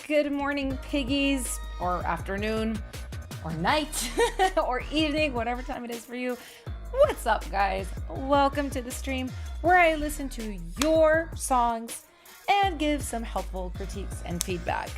good morning, piggies, or afternoon, or night, or evening, whatever time it is for you. What's up, guys? Welcome to the stream where I listen to your songs and give some helpful critiques and feedback.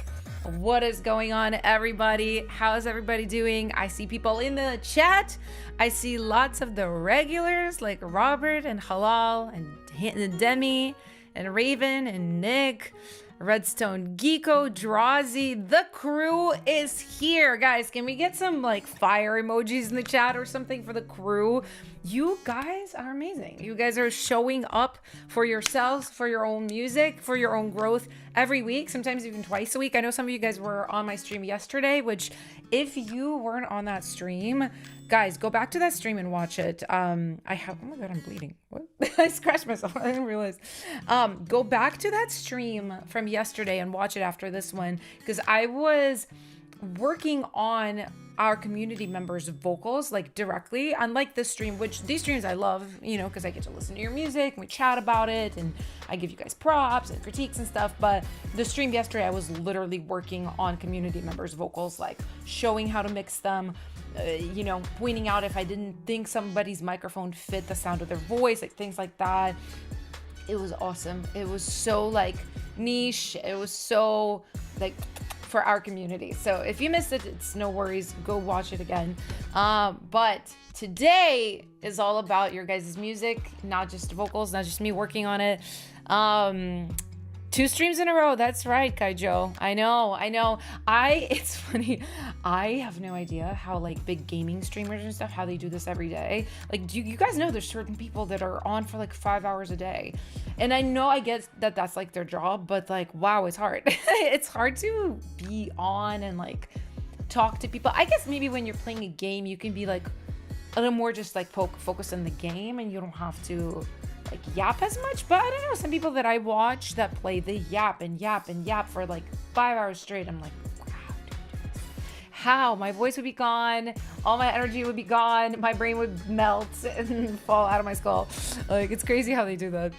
What is going on, everybody? How's everybody doing? I see people in the chat. I see lots of the regulars like Robert and Halal and Demi and Raven and Nick, Redstone Geeko, Drazi. The crew is here, guys. Can we get some like fire emojis in the chat or something for the crew? You guys are amazing. You guys are showing up for yourselves, for your own music, for your own growth every week, sometimes even twice a week. I know some of you guys were on my stream yesterday, which if you weren't on that stream, guys, go back to that stream and watch it. Oh my God, I'm bleeding. What? I scratched myself. I didn't realize. Go back to that stream from yesterday and watch it after this one, because I was working on our community members' vocals like directly, unlike this stream, which these streams I love, you know, because I get to listen to your music and we chat about it and I give you guys props and critiques and stuff. But the stream yesterday, I was literally working on community members' vocals, like showing how to mix them, you know, pointing out if I didn't think somebody's microphone fit the sound of their voice, like things like that. It was awesome. It was so like niche. It was so like for our community. So if you missed it, it's no worries. Go watch it again. But today is all about your guys' music, not just vocals, not just me working on it. 2 streams in a row. That's right, Kaijo. I know. It's funny. I have no idea how like big gaming streamers and stuff, how they do this every day. Like, do you guys know there's certain people that are on for like 5 hours a day? And I know, I guess that that's like their job, but like, wow, it's hard. It's hard to be on and like talk to people. I guess maybe when you're playing a game, you can be like a little more just like focus on the game and you don't have to like yap as much. But I don't know, some people that I watch that play, they yap and yap and yap for like 5 hours straight. I'm like, wow, dude, how? My voice would be gone, all my energy would be gone, my brain would melt and fall out of my skull. Like, it's crazy how they do that.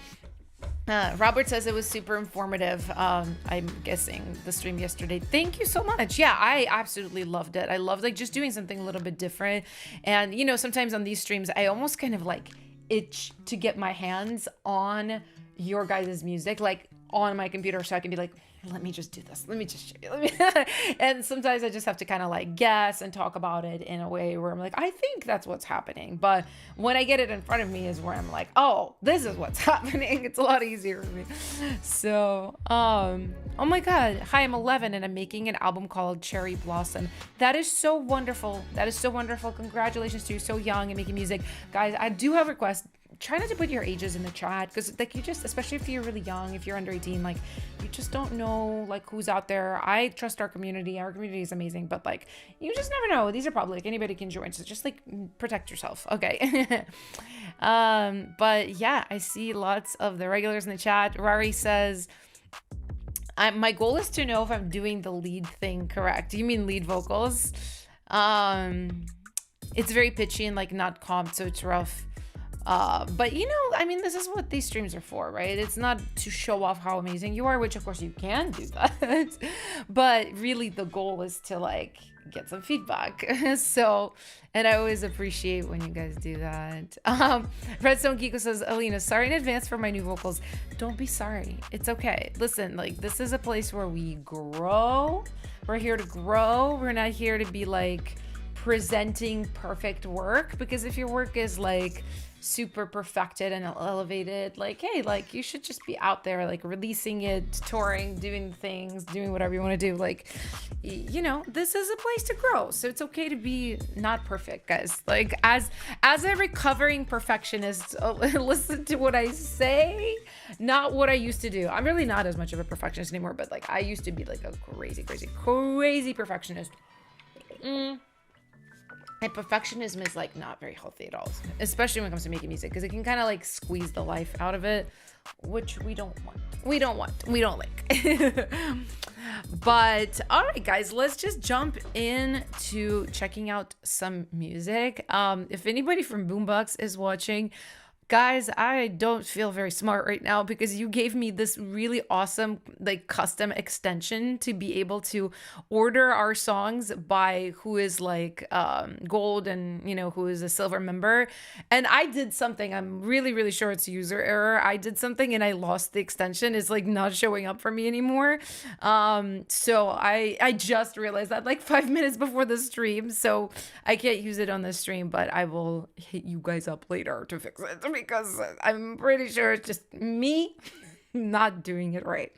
Robert says it was super informative. I'm guessing the stream yesterday. Thank you so much. Yeah, I absolutely loved it. I loved like just doing something a little bit different. And you know, sometimes on these streams, I almost kind of like itch to get my hands on your guys' music, like on my computer, so I can be like, let me just do this. Let me just show you. And sometimes I just have to kind of like guess and talk about it in a way where I'm like, I think that's what's happening. But when I get it in front of me is where I'm like, oh, this is what's happening. It's a lot easier for me. So, oh my God. Hi, I'm 11 and I'm making an album called Cherry Blossom. That is so wonderful. That is so wonderful. Congratulations to you. So young and making music. Guys, I do have requests. Try not to put your ages in the chat, because like you just, especially if you're really young, if you're under 18, like you just don't know like who's out there. I trust our community. Our community is amazing, but like you just never know. These are public, anybody can join, so just like protect yourself. Okay. But yeah, I see lots of the regulars in the chat. Rari says, my goal is to know if I'm doing the lead thing correct. Do you mean lead vocals? It's very pitchy and like not comped, so it's rough. But you know, I mean, this is what these streams are for, right? It's not to show off how amazing you are, which of course you can do that. But really the goal is to like get some feedback. So, and I always appreciate when you guys do that. Redstone Geeko says, Alina, sorry in advance for my new vocals. Don't be sorry. It's okay. Listen, like this is a place where we grow. We're here to grow. We're not here to be like presenting perfect work, because if your work is like super perfected and elevated, like, hey, like you should just be out there like releasing it, touring, doing things, doing whatever you want to do. Like, you know, this is a place to grow, so it's okay to be not perfect, guys. Like as a recovering perfectionist, listen to what I say, not what I used to do. I'm really not as much of a perfectionist anymore, but like I used to be like a crazy perfectionist. And perfectionism is like not very healthy at all, especially when it comes to making music, because it can kind of like squeeze the life out of it, which we don't want. We don't like. But all right, guys, let's just jump into checking out some music. If anybody from Boombox is watching, Guys, I don't feel very smart right now because you gave me this really awesome like custom extension to be able to order our songs by who is like gold and who is a silver member. And I did something, I'm really sure it's a user error. I did something and I lost the extension. It's like not showing up for me anymore. So I just realized that like 5 minutes before the stream. So I can't use it on the stream, but I will hit you guys up later to fix it because I'm pretty sure it's just me not doing it right.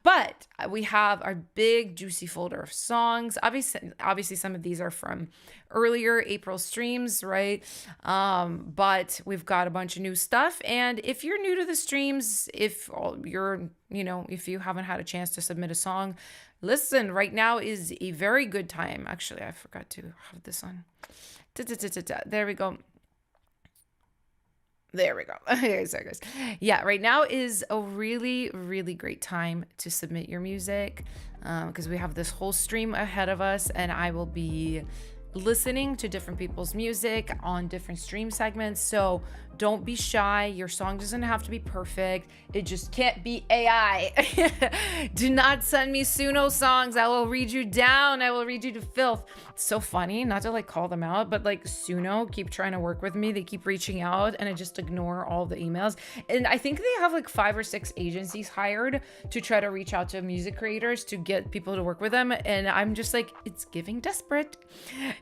But we have our big juicy folder of songs. Obviously some of these are from earlier April streams, right? But we've got a bunch of new stuff. And if you're new to the streams, if you haven't had a chance to submit a song, listen, right now is a very good time. Actually, I forgot to have this on. There we go. There we go. Okay, sorry guys. Yeah, right now is a really great time to submit your music because we have this whole stream ahead of us, and I will be listening to different people's music on different stream segments. So don't be shy. Your song doesn't have to be perfect. It just can't be AI. Do not send me Suno songs. I will read you down. I will read you to filth. It's so funny, not to like call them out, but like Suno keep trying to work with me. They keep reaching out and I just ignore all the emails. And I think they have like 5 or 6 agencies hired to try to reach out to music creators to get people to work with them. And I'm just like, it's giving desperate.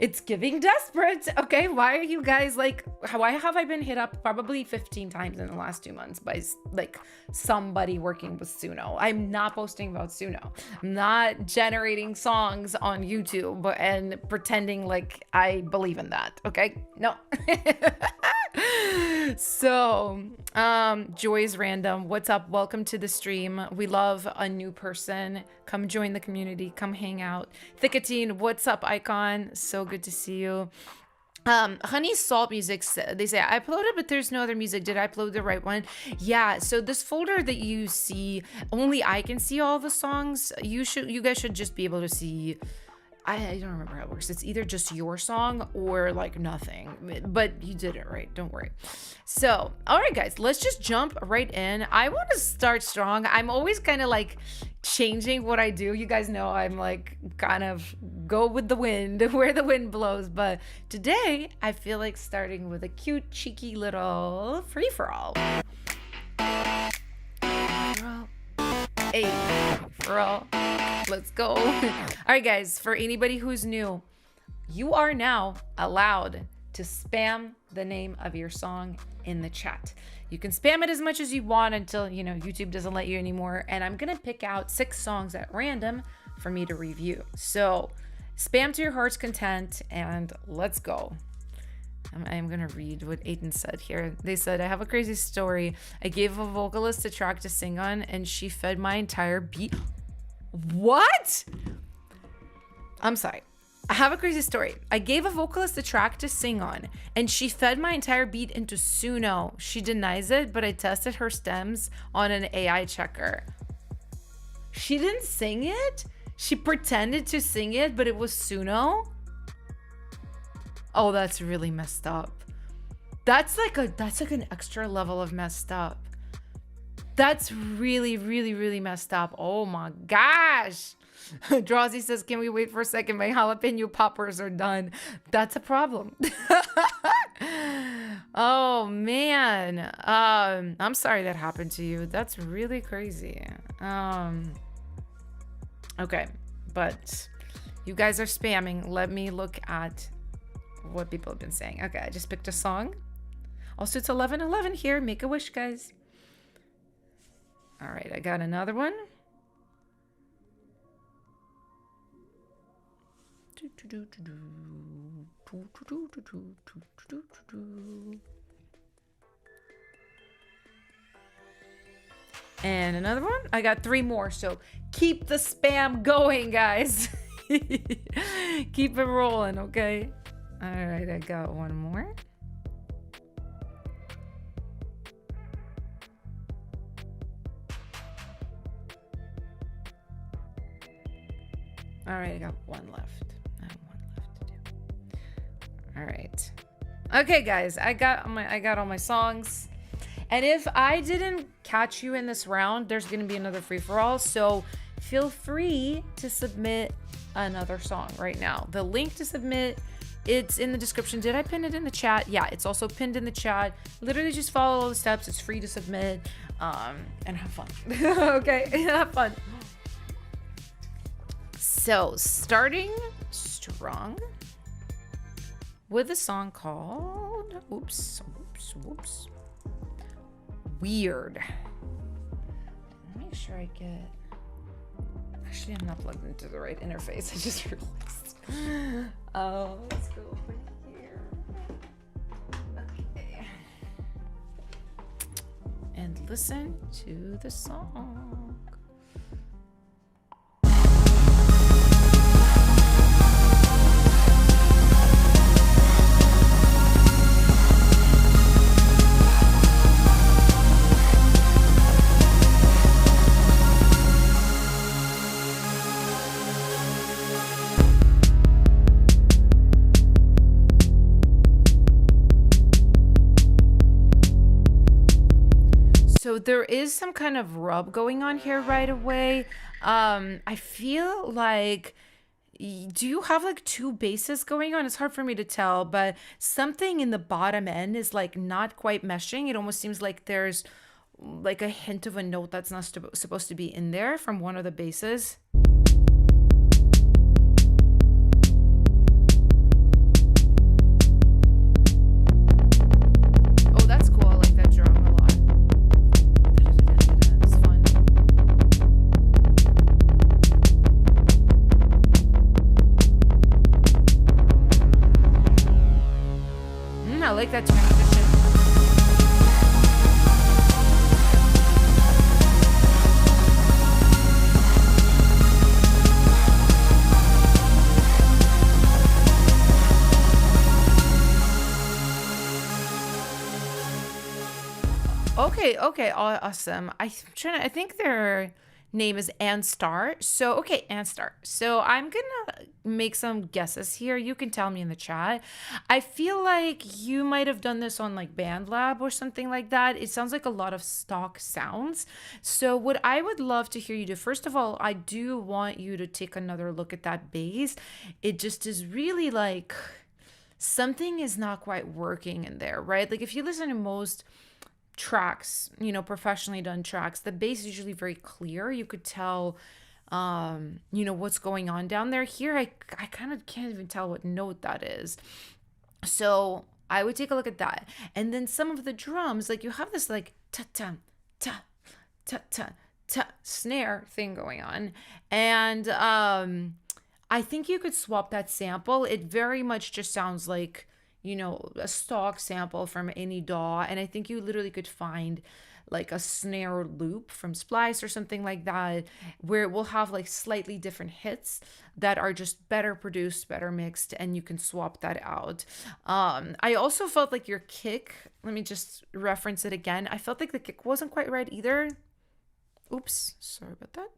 It's giving desperate. Okay, why are you guys like, why have I been hit up probably 15 times in the last 2 months by like somebody working with Suno? I'm not posting about Suno. I'm not generating songs on YouTube and pretending like I believe in that. Okay, no. So Joy is random. What's up? Welcome to the stream. We love a new person. Come join the community. Come hang out. Thickatine, what's up, Icon? So good to see you. Honey Salt Music, they say I uploaded but there's no other music. Did I upload the right one? Yeah, so this folder that you see, only I can see all the songs. You guys should just be able to see. I don't remember how it works. It's either just your song or like nothing, but you did it right. Don't worry. So, all right, guys, let's just jump right in. I want to start strong. I'm always kind of like changing what I do. You guys know I'm like kind of go with the wind, where the wind blows. But today I feel like starting with a cute, cheeky little free-for-all. Hey, free-for-all. Let's go. All right, guys, for anybody who's new, you are now allowed to spam the name of your song in the chat. You can spam it as much as you want until, YouTube doesn't let you anymore. And I'm going to pick out 6 songs at random for me to review. So spam to your heart's content and let's go. I'm going to read what Aiden said here. They said, I have a crazy story. I gave a vocalist a track to sing on and she fed my entire beat. What? I'm sorry. I have a crazy story. I gave a vocalist a track to sing on, and she fed my entire beat into Suno. She denies it, but I tested her stems on an AI checker. She didn't sing it? She pretended to sing it, but it was Suno? Oh, that's really messed up. That's like an extra level of messed up. That's really messed up. Oh my gosh. Drowsy says, can we wait for a second? My jalapeno poppers are done. That's a problem. Oh man. I'm sorry that happened to you. That's really crazy. Okay, but you guys are spamming. Let me look at what people have been saying. Okay, I just picked a song. Also, it's 11:11 here. Make a wish, guys. All right, I got another one. And another one. I got 3 more, so keep the spam going, guys. Keep it rolling, okay? All right, I got one more. All right, I got one left. I have one left to do. All right. Okay, guys, I got all my songs. And if I didn't catch you in this round, there's going to be another free-for-all. So feel free to submit another song right now. The link to submit, it's in the description. Did I pin it in the chat? Yeah, it's also pinned in the chat. Literally just follow all the steps. It's free to submit, and have fun. Okay, have fun. So starting strong with a song called Weird. Make sure I get. Actually, I'm not plugged into the right interface. I just realized. Oh, let's go over here. Okay. And listen to the song. So there is some kind of rub going on here right away. I feel like, do you have like two basses going on? It's hard for me to tell, but something in the bottom end is like not quite meshing. It almost seems like there's like a hint of a note that's not supposed to be in there from one of the basses. Oh, that's cool. I like that drum a lot. It's fun. I like that transition. Okay, awesome. I think their name is Anstar. So, okay, Anstar. So I'm gonna make some guesses here. You can tell me in the chat. I feel like you might have done this on like BandLab or something like that. It sounds like a lot of stock sounds. So what I would love to hear you do, first of all, I do want you to take another look at that bass. It just is really like something is not quite working in there, right? Like if you listen to most tracks, professionally done tracks, the bass is usually very clear. You could tell, what's going on down there. Here, I kind of can't even tell what note that is. So I would take a look at that. And then some of the drums, like you have this like ta-ta, ta, ta-ta, ta snare thing going on. And I think you could swap that sample. It very much just sounds like a stock sample from any DAW. And I think you literally could find like a snare loop from Splice or something like that, where it will have like slightly different hits that are just better produced, better mixed, and you can swap that out. I also felt like your kick, let me just reference it again. I felt like the kick wasn't quite right either. Oops, sorry about that.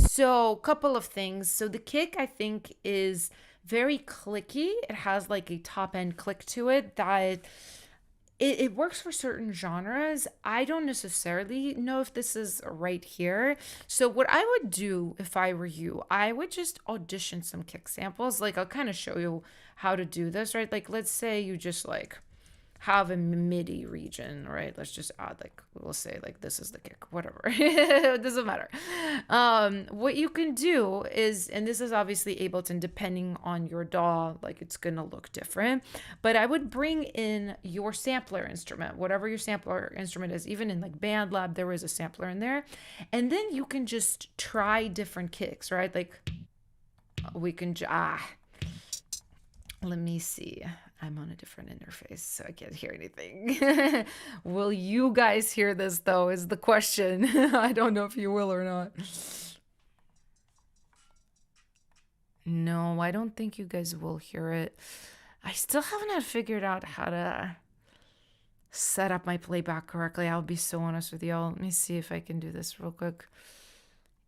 So, couple of things. So the kick, I think, is very clicky. It has like a top end click to it that it works for certain genres. I don't necessarily know if this is right here. So what I would do if I were you, I would just audition some kick samples. Like I'll kind of show you how to do this, right? Like let's say you just like have a MIDI region, right? Let's just add like, we'll say like this is the kick, whatever. It doesn't matter. What you can do is, and this is obviously Ableton, depending on your DAW, like it's gonna look different, but I would bring in your sampler instrument, whatever your sampler instrument is. Even in like BandLab, there is a sampler in there. And then you can just try different kicks, right? Like we can, let me see. I'm on a different interface, so I can't hear anything. Will you guys hear this, though, is the question. I don't know if you will or not. No, I don't think you guys will hear it. I still haven't figured out how to set up my playback correctly. I'll be so honest with y'all. Let me see if I can do this real quick.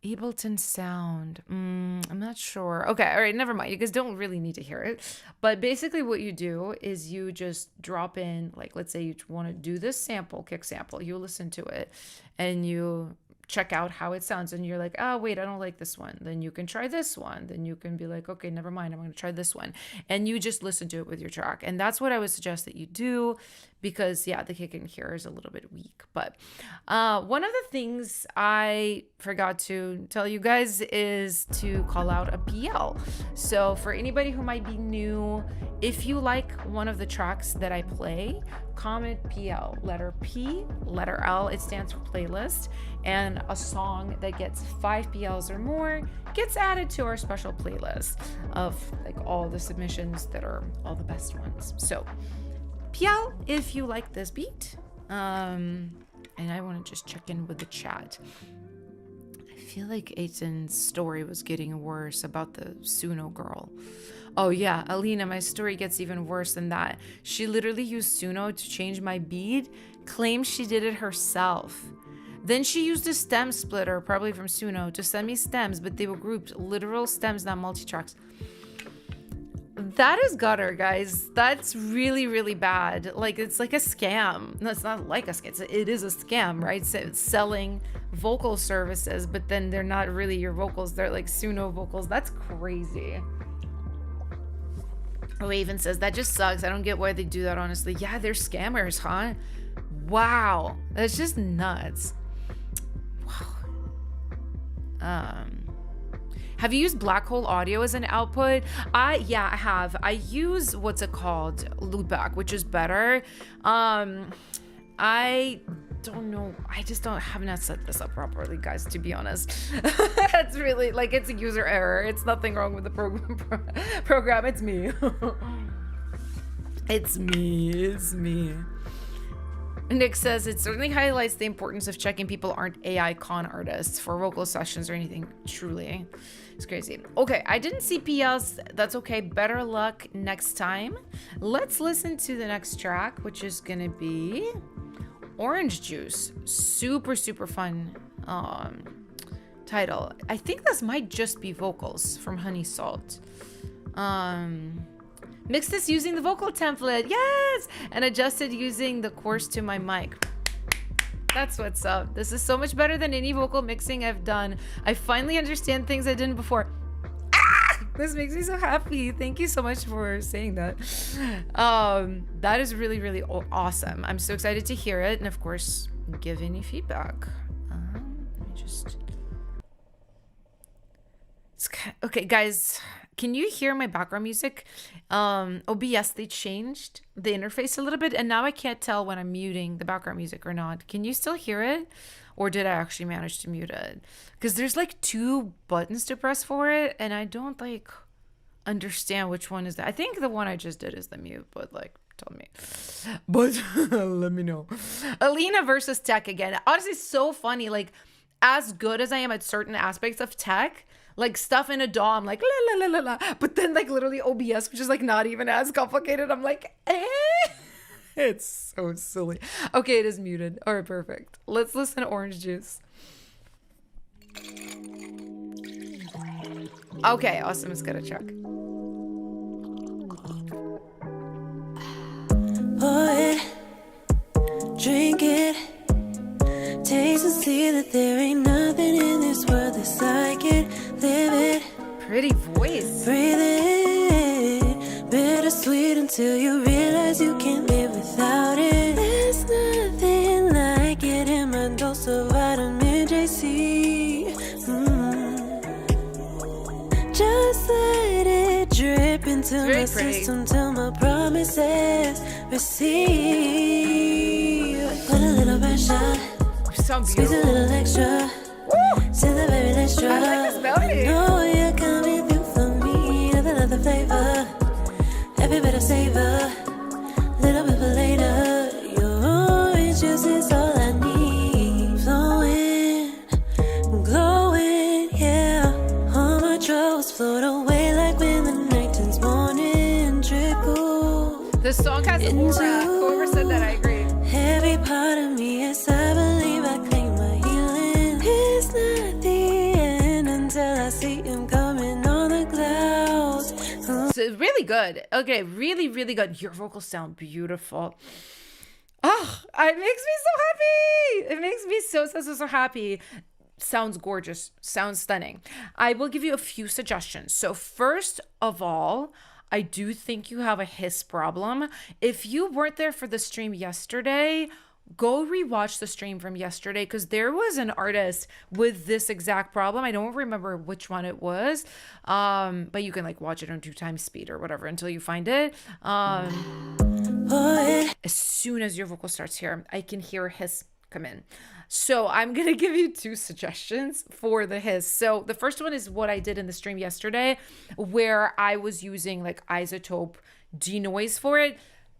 Ableton sound. I'm not sure. Okay, all right, never mind. You guys don't really need to hear it. But basically what you do is you just drop in, like, let's say you want to do this sample, kick sample. You listen to it and you check out how it sounds, and you're like, oh wait, I don't like this one. Then you can try this one. Then you can be like, okay, never mind, I'm going to try this one. And you just listen to it with your track. And that's what I would suggest that you do, because yeah, the kick in here is a little bit weak. But one of the things I forgot to tell you guys is to call out a PL. So for anybody who might be new, if you like one of the tracks that I play, comment PL, letter P, letter L, it stands for playlist, and a song that gets 5 PLs or more gets added to our special playlist of like all the submissions that are all the best ones. So PL, if you like this beat, and I want to just check in with the chat. I feel like Aiton's story was getting worse about the Suno girl. Oh yeah, Alina, my story gets even worse than that. She literally used Suno to change my beat, claims she did it herself. Then she used a stem splitter, probably from Suno, to send me stems, but they were grouped, literal stems, not multi-tracks. That is gutter, guys. That's really, really bad. Like, it's like a scam. No, it's not like a scam. It is a scam, right? So it's selling vocal services, but then they're not really your vocals. They're like Suno vocals. That's crazy. Oh, even says, that just sucks. I don't get why they do that, honestly. Yeah, they're scammers, huh? Wow. That's just nuts. Wow. Have you used Black Hole Audio as an output? Yeah, I have. I use what's it called? Loopback, which is better. I don't know. I just have not set this up properly, guys, to be honest. It's really like, it's a user error. It's nothing wrong with the program. It's me. It's me. Nick says, it certainly highlights the importance of checking people aren't AI con artists for vocal sessions or anything. Truly. It's crazy. Okay, I didn't see PLs. That's okay. Better luck next time. Let's listen to the next track, which is going to be Orange Juice. Super, super fun title. I think this might just be vocals from Honey Salt. Mixed this using the vocal template, yes, and adjusted using the course to my mic. That's what's up. This is so much better than any vocal mixing I've done. I finally understand things I didn't before. This makes me so happy. Thank you so much for saying that. That is really, really awesome. I'm so excited to hear it, and of course, give any feedback. Let me just. Okay, guys. Can you hear my background music? OBS, they changed the interface a little bit, and now I can't tell when I'm muting the background music or not. Can you still hear it? Or did I actually manage to mute it? Because there's like 2 buttons to press for it, and I don't like understand which one is that. I think the one I just did is the mute, but like, tell me. But let me know. Alina versus tech again. Honestly, so funny. Like, as good as I am at certain aspects of tech, like stuff in a DAW, I'm like, la la la la la. But then like literally OBS, which is like not even as complicated, I'm like, eh. It's so silly. Okay, it is muted. All right, perfect. Let's listen to Orange Juice. Okay, awesome. It's gonna check. Pour it, drink it, taste and see that there ain't nothing in this world that's like it. Live it, pretty voice. Breathe it, bittersweet until you realize you can't live without it. There's nothing like it in my dose of vitamin JC. Just let it drip into my system till my promises receive. Put a little pressure, squeeze a little extra. To the very next drop. I like this melody. I know you're coming through for me. Another flavor, every bit of savor, little bit for later. Your orange juice is all I need. Flowing, glowing, yeah. All my troubles float away like when the night turns morning. Trickle. The song has aura. Whoever said that, I agree. Every part of me, yes, I believe I claim my healing. It's not the end. So really good. Okay, really, really good. Your vocals sound beautiful. Oh, it makes me so happy. It makes me so happy. Sounds gorgeous. Sounds stunning. I will give you a few suggestions. So first of all, I do think you have a hiss problem. If you weren't there for the stream yesterday, go rewatch the stream from yesterday, because there was an artist with this exact problem. I don't remember which one it was, but you can like watch it on 2x speed or whatever until you find it. As soon as your vocal starts here, I can hear a hiss come in. So I'm gonna give you 2 suggestions for the hiss. So the first one is what I did in the stream yesterday, where I was using like iZotope denoise for it.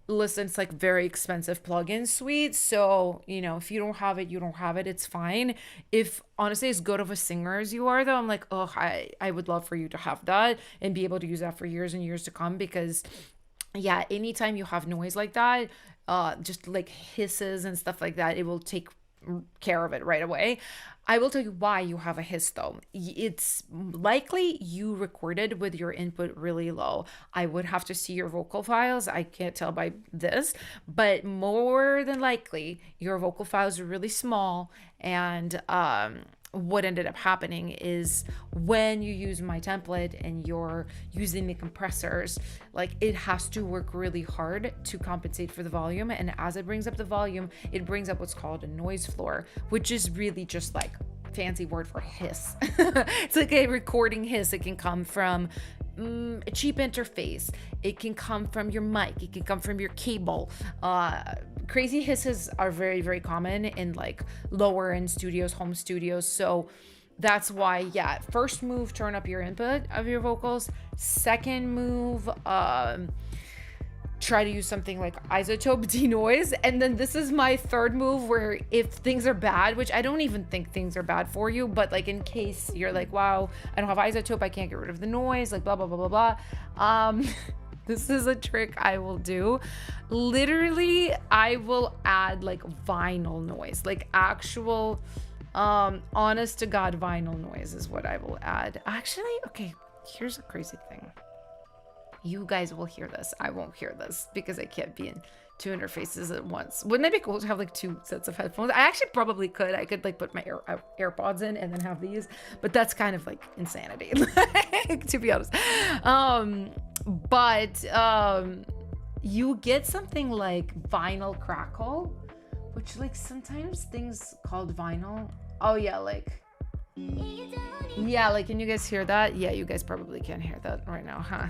Listen, it's like very expensive plugin suite. So, you know, if you don't have it, you don't have it. It's fine. If honestly, as good of a singer as you are, though, I'm like, oh, I would love for you to have that and be able to use that for years and years to come, because yeah, anytime you have noise like that, just like hisses and stuff like that, it will take care of it right away. I will tell you why you have a hiss though. It's likely you recorded with your input really low. I would have to see your vocal files. I can't tell by this, but more than likely your vocal files are really small. And what ended up happening is when you use my template and you're using the compressors, like it has to work really hard to compensate for the volume. And as it brings up the volume, it brings up what's called a noise floor, which is really just like fancy word for hiss. It's like a recording hiss. It can come from a cheap interface. It can come from your mic. It can come from your cable. Crazy hisses are very, very common in like lower end studios, home studios. So that's why, yeah, first move, turn up your input of your vocals. Second move, try to use something like iZotope denoise. And then this is my third move, where if things are bad, which I don't even think things are bad for you, but like in case you're like, wow, I don't have iZotope, I can't get rid of the noise, like blah, blah, blah, blah, blah. This is a trick I will do. Literally, I will add like vinyl noise, like actual, honest to God vinyl noise is what I will add. Actually, okay, here's a crazy thing. You guys will hear this. I won't hear this because I can't be in 2 interfaces at once. Wouldn't it be cool to have like 2 sets of headphones? I actually probably could. I could like put my AirPods in and then have these, but that's kind of like insanity, to be honest. But you get something like vinyl crackle, which like sometimes things called vinyl. Oh yeah, like, yeah, like, can you guys hear that? Yeah, you guys probably can't hear that right now, huh?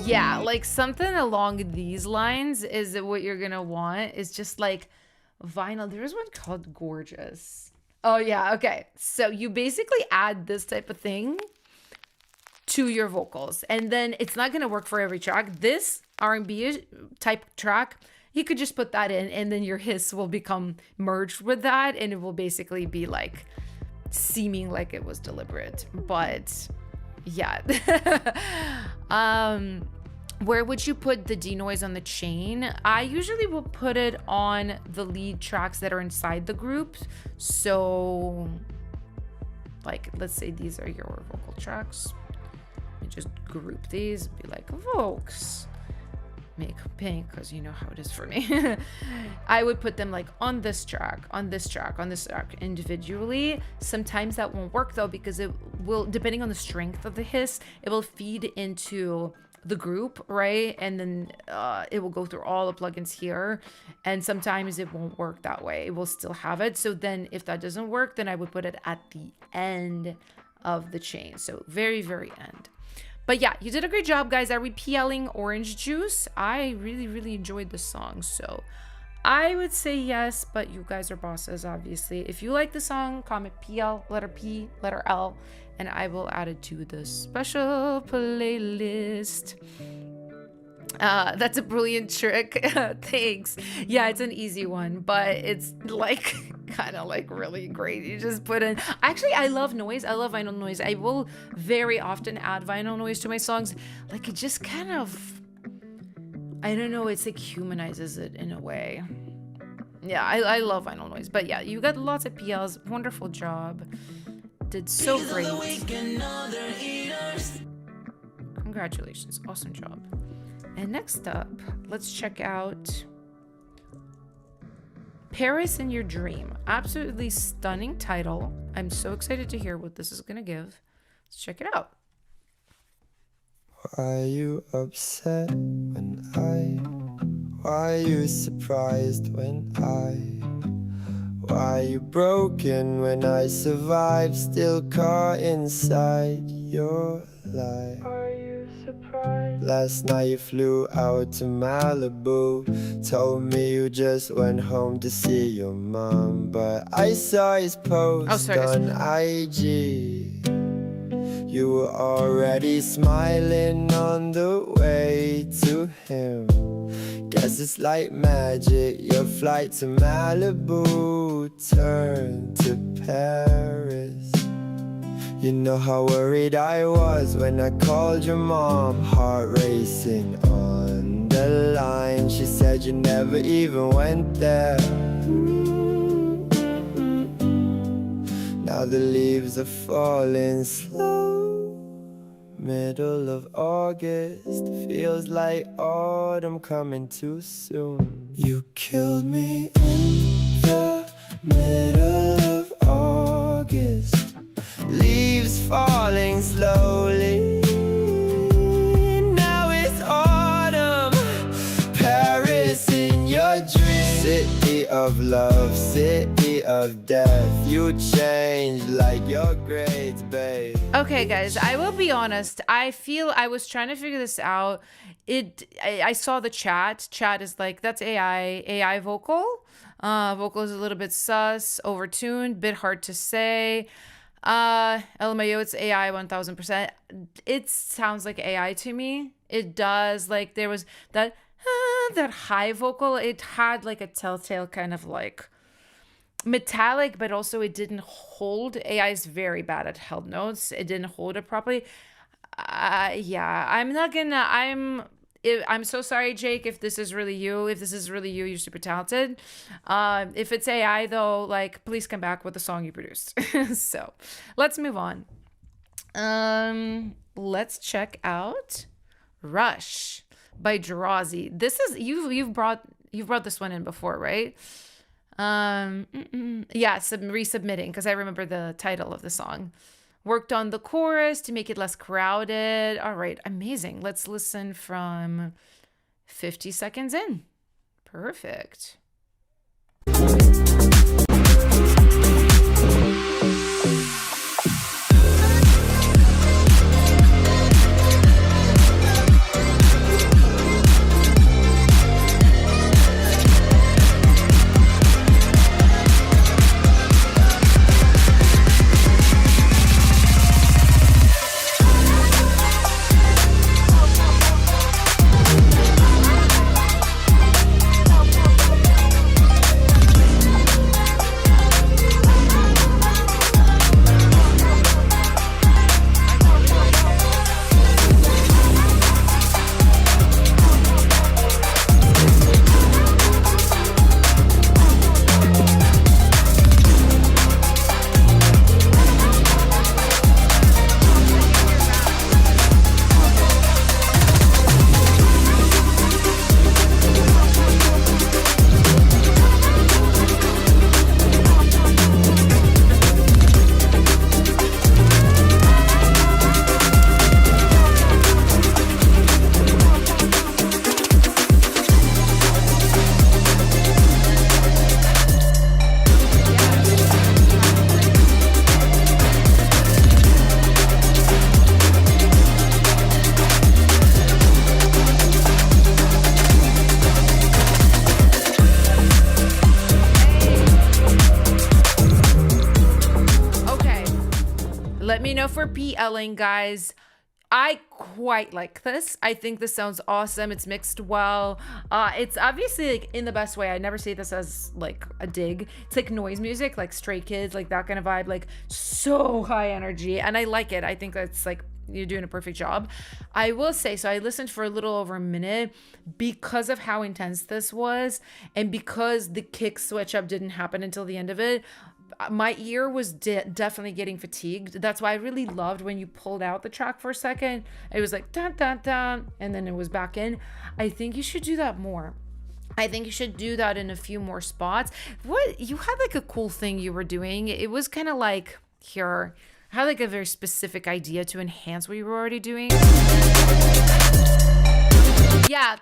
Yeah, like something along these lines is what you're gonna want. Is just like vinyl. There's one called Gorgeous. Oh yeah, okay. So you basically add this type of thing to your vocals, and then it's not gonna work for every track. This R&B type track, you could just put that in, and then your hiss will become merged with that, and it will basically be like seeming like it was deliberate, but yeah. Where would you put the denoise on the chain? I usually will put it on the lead tracks that are inside the group. So like, let's say these are your vocal tracks. You just group these, be like Vokes, make pink, because you know how it is for me. I would put them like on this track, on this track, on this track individually. Sometimes that won't work though, because it will, depending on the strength of the hiss, it will feed into the group, right? And then it will go through all the plugins here, and sometimes it won't work that way. It will still have it. So then if that doesn't work, then I would put it at the end of the chain. So very, very end. But yeah, you did a great job, guys. Are we PLing Orange Juice? I really, really enjoyed this song. So I would say yes, but you guys are bosses, obviously. If you like the song, comment PL, letter P, letter L, and I will add it to the special playlist. That's a brilliant trick. Thanks. Yeah, it's an easy one, but it's like kind of like really great. You just put in, actually, I love noise. I love vinyl noise. I will very often add vinyl noise to my songs. Like, it just kind of, I don't know, it's like humanizes it in a way. Yeah, I love vinyl noise. But yeah, you got lots of PLs. Wonderful job. Did so great. Congratulations. Awesome job. And next up, let's check out Paris in Your Dream. Absolutely stunning title. I'm so excited to hear what this is going to give. Let's check it out. Why you upset when why you surprised when why you broken when I survived, still caught inside your life? Are you surprised? Last night you flew out to Malibu, told me you just went home to see your mom, but I saw his post on IG. You were already smiling on the way to him. Guess it's like magic, your flight to Malibu turned to Paris. You know how worried I was when I called your mom, heart racing on the line. She said you never even went there. Now the leaves are falling slow. Middle of August, feels like autumn coming too soon. You killed me in the middle of August. Leaves falling slowly. Now it's autumn. Paris in your dream. City of love, city of death. You changed like your grades, babe. Okay, guys, I will be honest. I feel I was trying to figure this out. I saw the chat. Chat is like, that's AI vocal. Vocal is a little bit sus, overtuned, bit hard to say. LMAO, it's AI 1000%. It sounds like AI to me. It does. Like there was that high vocal. It had like a telltale kind of like metallic, but also it didn't hold. AI is very bad at held notes. It didn't hold it properly. Yeah, I'm so sorry, Jake, if this is really you. If this is really you, you're super talented. If it's AI though, like please come back with the song you produced. So let's move on. Let's check out Rush by Drazi. This is you've brought this one in before, right? Yeah, resubmitting, because I remember the title of the song. Worked on the chorus to make it less crowded. All right, amazing. Let's listen from 50 seconds in. Perfect. Let me know for PLing, guys. I quite like this. I think this sounds awesome. It's mixed well. It's obviously like in the best way. I never say this as like a dig. It's like noise music, like Stray Kids, like that kind of vibe, like so high energy. And I like it. I think that's like, you're doing a perfect job. I will say, so I listened for a little over a minute because of how intense this was, and because the kick switch up didn't happen until the end of it. my ear was definitely getting fatigued. That's why I really loved when you pulled out the track for a second. It was like dun dun dun, and then it was back in. I think you should do that more. I think you should do that in a few more spots. What you had like a cool thing you were doing. It was kind of like here. I had like a very specific idea to enhance what you were already doing. Yeah,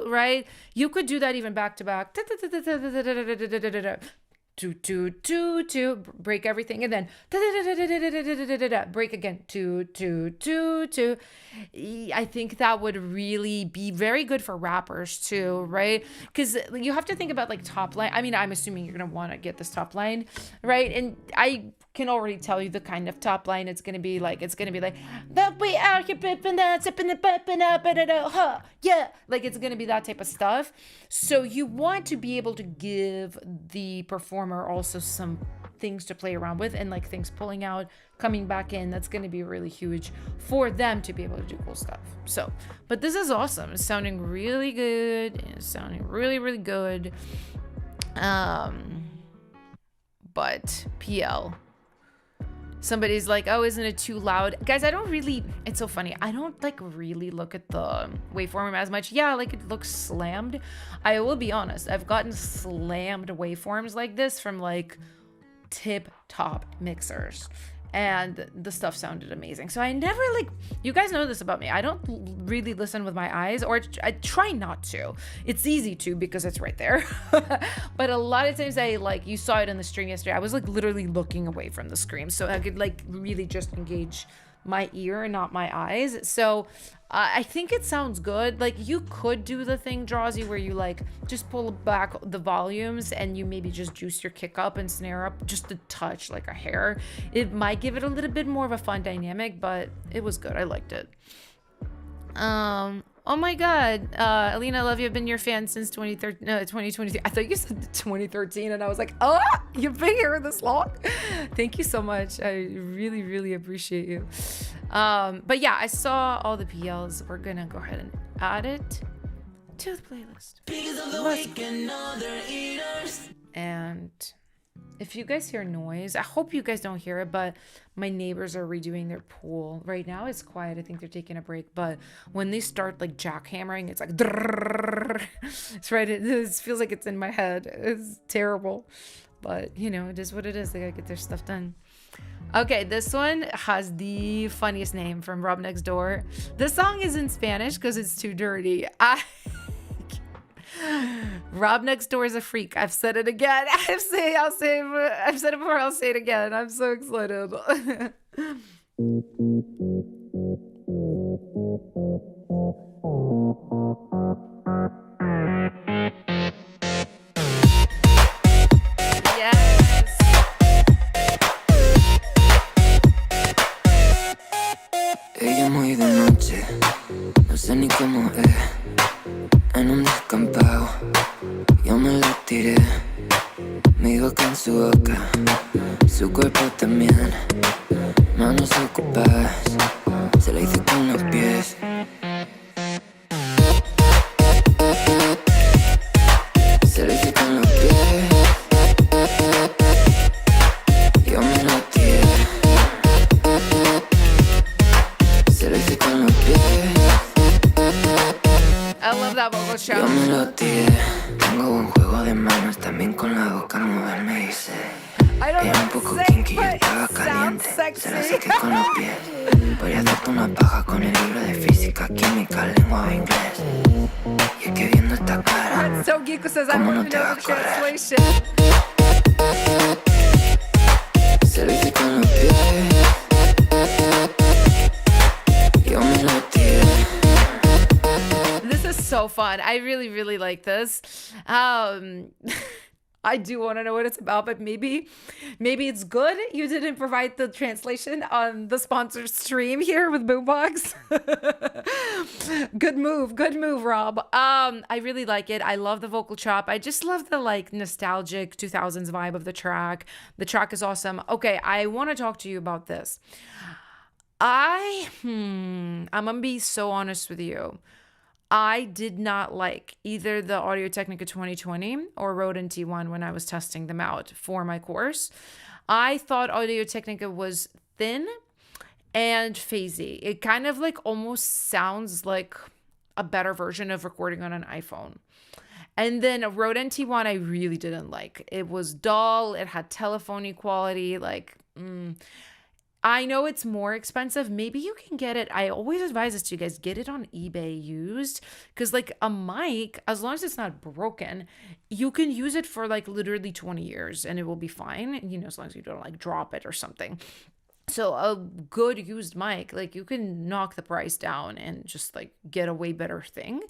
right? You could do that even back to back. Two, two, two, two, break everything, and then break again. Two, two, two, two. I think that would really be very good for rappers too, right? Because you have to think about like top line. I mean, I'm assuming you're gonna want to get this top line, right? And I can already tell you the kind of top line it's gonna be like. It's gonna be like that we out here pippin' that, sippin' the pippin' up, huh? Yeah, like it's gonna be that type of stuff. So you want to be able to give the performer also some things to play around with, and like things pulling out, coming back in. That's going to be really huge for them to be able to do cool stuff. So, but this is awesome. It's sounding really good. It's sounding really, really good. But PL, somebody's like, oh, isn't it too loud? Guys, I don't really, it's so funny. I don't like really look at the waveform as much. Yeah, like it looks slammed. I will be honest. I've gotten slammed waveforms like this from like tip top mixers, and the stuff sounded amazing. So I never like, you guys know this about me. I don't really listen with my eyes, or I try not to. It's easy to because it's right there. But a lot of times I like, you saw it in the stream yesterday. I was like literally looking away from the screen so I could like really just engage my ear and not my eyes. So I think it sounds good. Like you could do the thing, Drawsy, where you like just pull back the volumes and you maybe just juice your kick up and snare up just a touch, like a hair. It might give it a little bit more of a fun dynamic, but it was good. I liked it. Oh my God, Alina, I love you. I've been your fan since 2023. I thought you said 2013, and I was like, oh, you've been here this long. Thank you so much. I really, really appreciate you. But yeah, I saw all the PLs. We're gonna go ahead and add it to the playlist. And if you guys hear noise, I hope you guys don't hear it, but my neighbors are redoing their pool. Right now it's quiet. I think they're taking a break, but when they start like jackhammering, it's like it's right. It feels like it's in my head. It's terrible, but you know, it is what it is. They gotta get their stuff done. Okay, this one has the funniest name from Rob Next Door. This song is in Spanish because it's too dirty. Rob Next Door is a freak. I've said it again. I've said it before. I'll say it again. I'm so excited. Yes. Ella muy de noche, no sé ni cómo es. En un descampado, yo me la tiré. Mi boca en su boca, su cuerpo también. Manos ocupadas, se la hice con los pies. Se la hice con los pies. Yo me la tiré. Se la hice con los pies. I love that vocal show. Yo me lo tiré. Tengo buen juego de manos, también con la boca moverme hice. Era un poco kinky, yo estaba caliente. Se la saqué con los pies. Voy a hacerte una paja con el libro de física, química, lengua o inglés. Y es que viendo esta cara, So Geeko says I ¿cómo want no to te know va the a correr? translation. Se lo hice con los pies. Yo me lo tiré. This is so fun. I really, really like this. I do want to know what it's about, but maybe it's good you didn't provide the translation on the sponsored stream here with Boombox. Good move, Rob. I really like it. I love the vocal chop. I just love the like nostalgic 2000s vibe of the track. The track is awesome. Okay, I want to talk to you about this. I'm gonna be so honest with you. I did not like either the Audio-Technica 2020 or Rode NT1 when I was testing them out for my course. I thought Audio-Technica was thin and phasey. It kind of like almost sounds like a better version of recording on an iPhone. And then a Rode NT1 I really didn't like. It was dull. It had telephony quality. I know it's more expensive. Maybe you can get it. I always advise this to you guys. Get it on eBay used. Because like a mic, as long as it's not broken, you can use it for like literally 20 years and it will be fine. You know, as long as you don't like drop it or something. So a good used mic, like you can knock the price down and just like get a way better thing.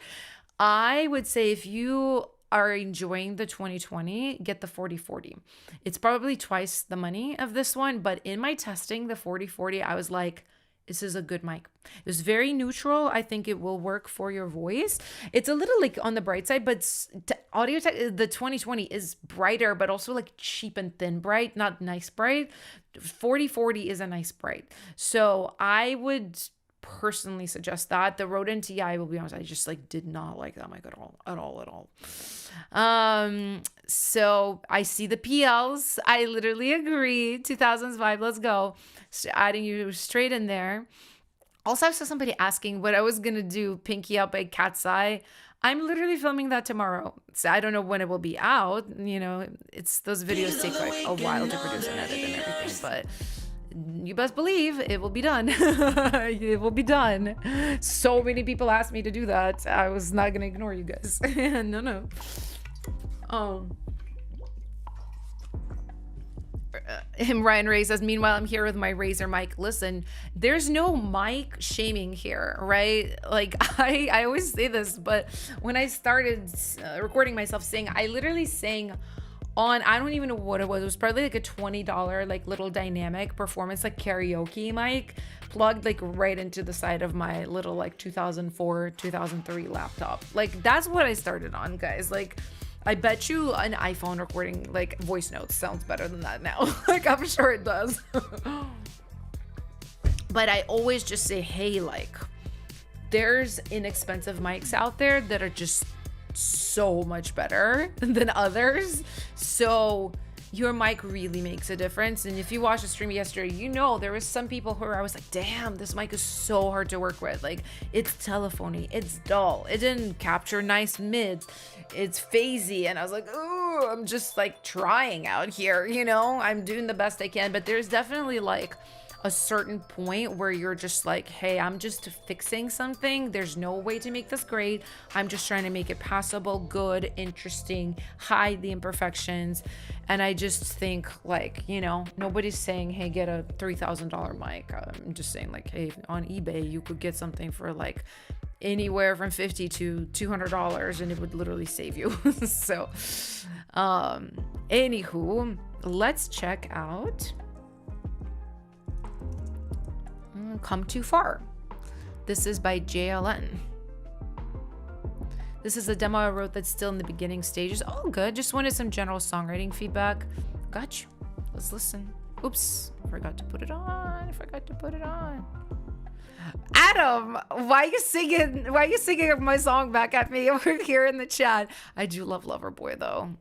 I would say if you are enjoying the 2020, get the 4040. It's probably twice the money of this one, but in my testing, the 4040, I was like, this is a good mic. It's very neutral. I think it will work for your voice. It's a little like on the bright side, but the 2020 is brighter, but also like cheap and thin bright, not nice bright. 4040 is a nice bright. So I would personally suggest that. The Rode NT, I will be honest, I just like did not like that mic at all. So I see the PLs. I literally agree. 2000s vibe, let's go. Adding you straight in there. Also, I saw somebody asking what I was gonna do, Pinky Up by Cat's Eye. I'm literally filming that tomorrow. So I don't know when it will be out. You know, it's those videos take like a while to produce and edit and everything, but you best believe it will be done. It will be done. So many people asked me to do that. I was not gonna ignore you guys. No. Ryan Ray says, meanwhile, I'm here with my Razer mic. Listen, there's no mic shaming here, right? Like I always say this, but when I started recording myself sing, I literally sang on, I don't even know what it was. It was probably like a $20 like little dynamic performance like karaoke mic plugged like right into the side of my little like 2004 2003 laptop. Like that's what I started on, guys. Like I bet you an iPhone recording like voice notes sounds better than that now. Like I'm sure it does. But I always just say, hey, like there's inexpensive mics out there that are just so much better than others. So your mic really makes a difference. And if you watched the stream yesterday, you know there was some people who I was like, damn, this mic is so hard to work with. Like it's telephony, it's dull, it didn't capture nice mids, it's phasey. And I was like, oh, I'm just like trying out here, you know, I'm doing the best I can. But there's definitely like a certain point where you're just like, hey, I'm just fixing something. There's no way to make this great. I'm just trying to make it passable, good, interesting, hide the imperfections. And I just think like, you know, nobody's saying, hey, get a $3,000 mic. I'm just saying like, hey, on eBay, you could get something for like anywhere from $50 to $200 and it would literally save you. So, anywho, let's check out Come Too Far. This is by JLN. This is a demo I wrote that's still in the beginning stages. Oh, good. Just wanted some general songwriting feedback. Got you. Let's listen. Oops. Forgot to put it on. Adam, why are you singing my song back at me over here in the chat? I do love Loverboy though.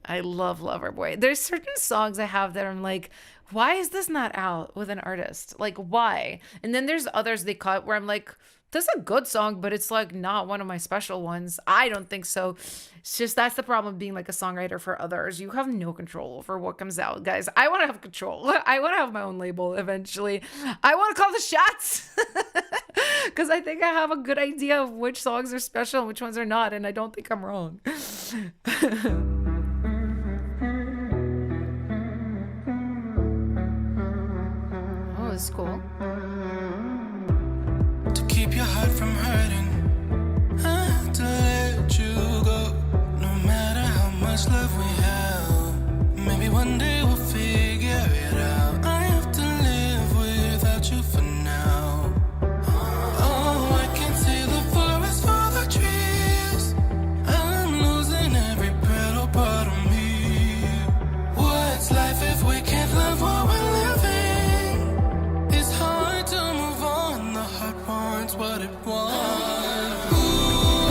I love Loverboy. There's certain songs I have that I'm like, why is this not out with an artist? Like, why? And then there's others they cut where I'm like, this is a good song, but it's like not one of my special ones. I don't think so. It's just, that's the problem of being like a songwriter for others. You have no control over what comes out, guys. I want to have control. I want to have my own label eventually. I want to call the shots because I think I have a good idea of which songs are special and which ones are not. And I don't think I'm wrong. Oh, it's cool. To keep your heart from hurting, I have to let you go. No matter how much love we have, maybe one day we'll figure it out. I have to live without you for now. Oh, I can see the forest for the trees. I'm losing every brittle part of me. What's life if we can't love what we're living? It's hard to move on. The heart wants what it wants. Ooh,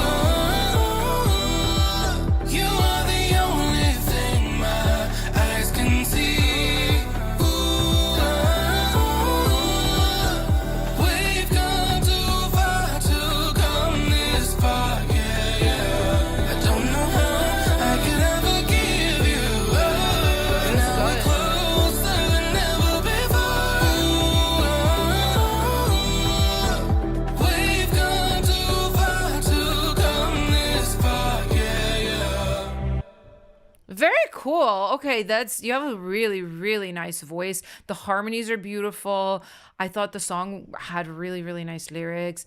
Very cool. Okay, you have a really, really nice voice. The harmonies are beautiful. I thought the song had really, really nice lyrics.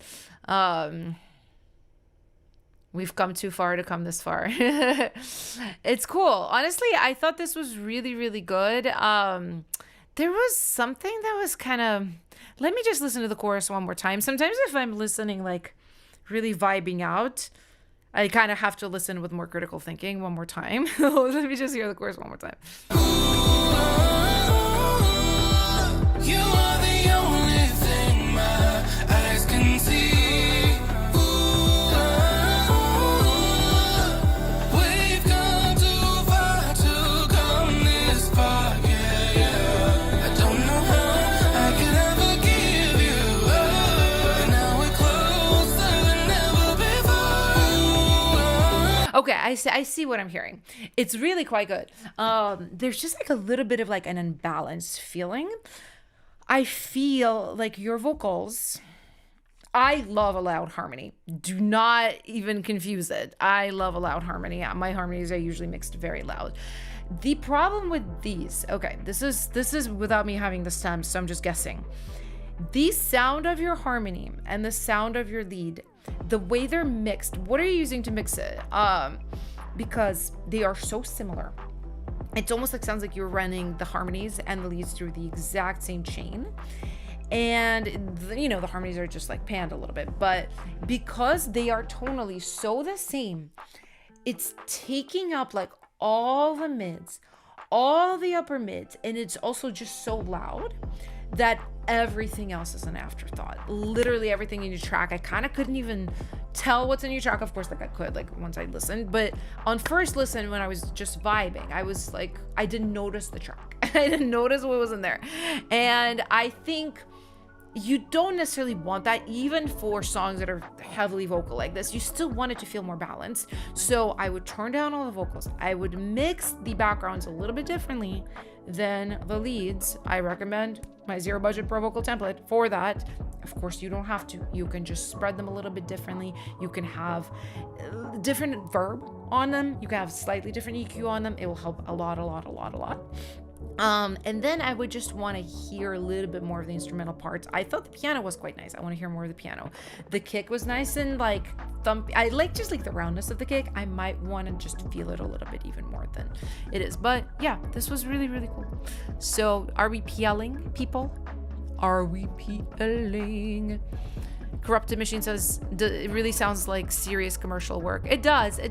We've come too far to come this far. It's cool. Honestly, I thought this was really, really good. There was something that was kind of. Let me just listen to the chorus one more time. Sometimes if I'm listening, like, really vibing out, I kind of have to listen with more critical thinking one more time. Let me just hear the chorus one more time. You are the only thing my eyes can see. We've come too far to come this far, yeah, yeah. I don't know how I could ever give you up, and now we're closer than ever before. Okay, I see what I'm hearing. It's really quite good. There's just like a little bit of like an unbalanced feeling. I feel like your vocals. I love a loud harmony. Do not even confuse it. I love a loud harmony. My harmonies are usually mixed very loud. The problem with these, okay, this is without me having the stems, so I'm just guessing. The sound of your harmony and the sound of your lead, the way they're mixed, what are you using to mix it? Because they are so similar. It's almost like sounds like you're running the harmonies and the leads through the exact same chain. And, the harmonies are just like panned a little bit. But because they are tonally so the same, it's taking up like all the mids, all the upper mids. And it's also just so loud that everything else is an afterthought. Literally everything in your track. I kind of couldn't even tell what's in your track. Of course, like I could, like once I listened, but on first listen, when I was just vibing, I was like, I didn't notice the track. I didn't notice what was in there. And I think you don't necessarily want that, even for songs that are heavily vocal like this. You still want it to feel more balanced. So I would turn down all the vocals. I would mix the backgrounds a little bit differently than the leads. I recommend my Zero Budget Pro Vocal template for that. Of course, you don't have to. You can just spread them a little bit differently. You can have different verb on them. You can have slightly different EQ on them. It will help a lot. And then I would just want to hear a little bit more of the instrumental parts. I thought the piano was quite nice. I want to hear more of the piano. The kick was nice and like thumpy. I like just like the roundness of the kick. I might want to just feel it a little bit even more than it is. But yeah, this was really, really cool. So are we PLing, people? Are we PLing? Corrupted Machine says it really sounds like serious commercial work. It does.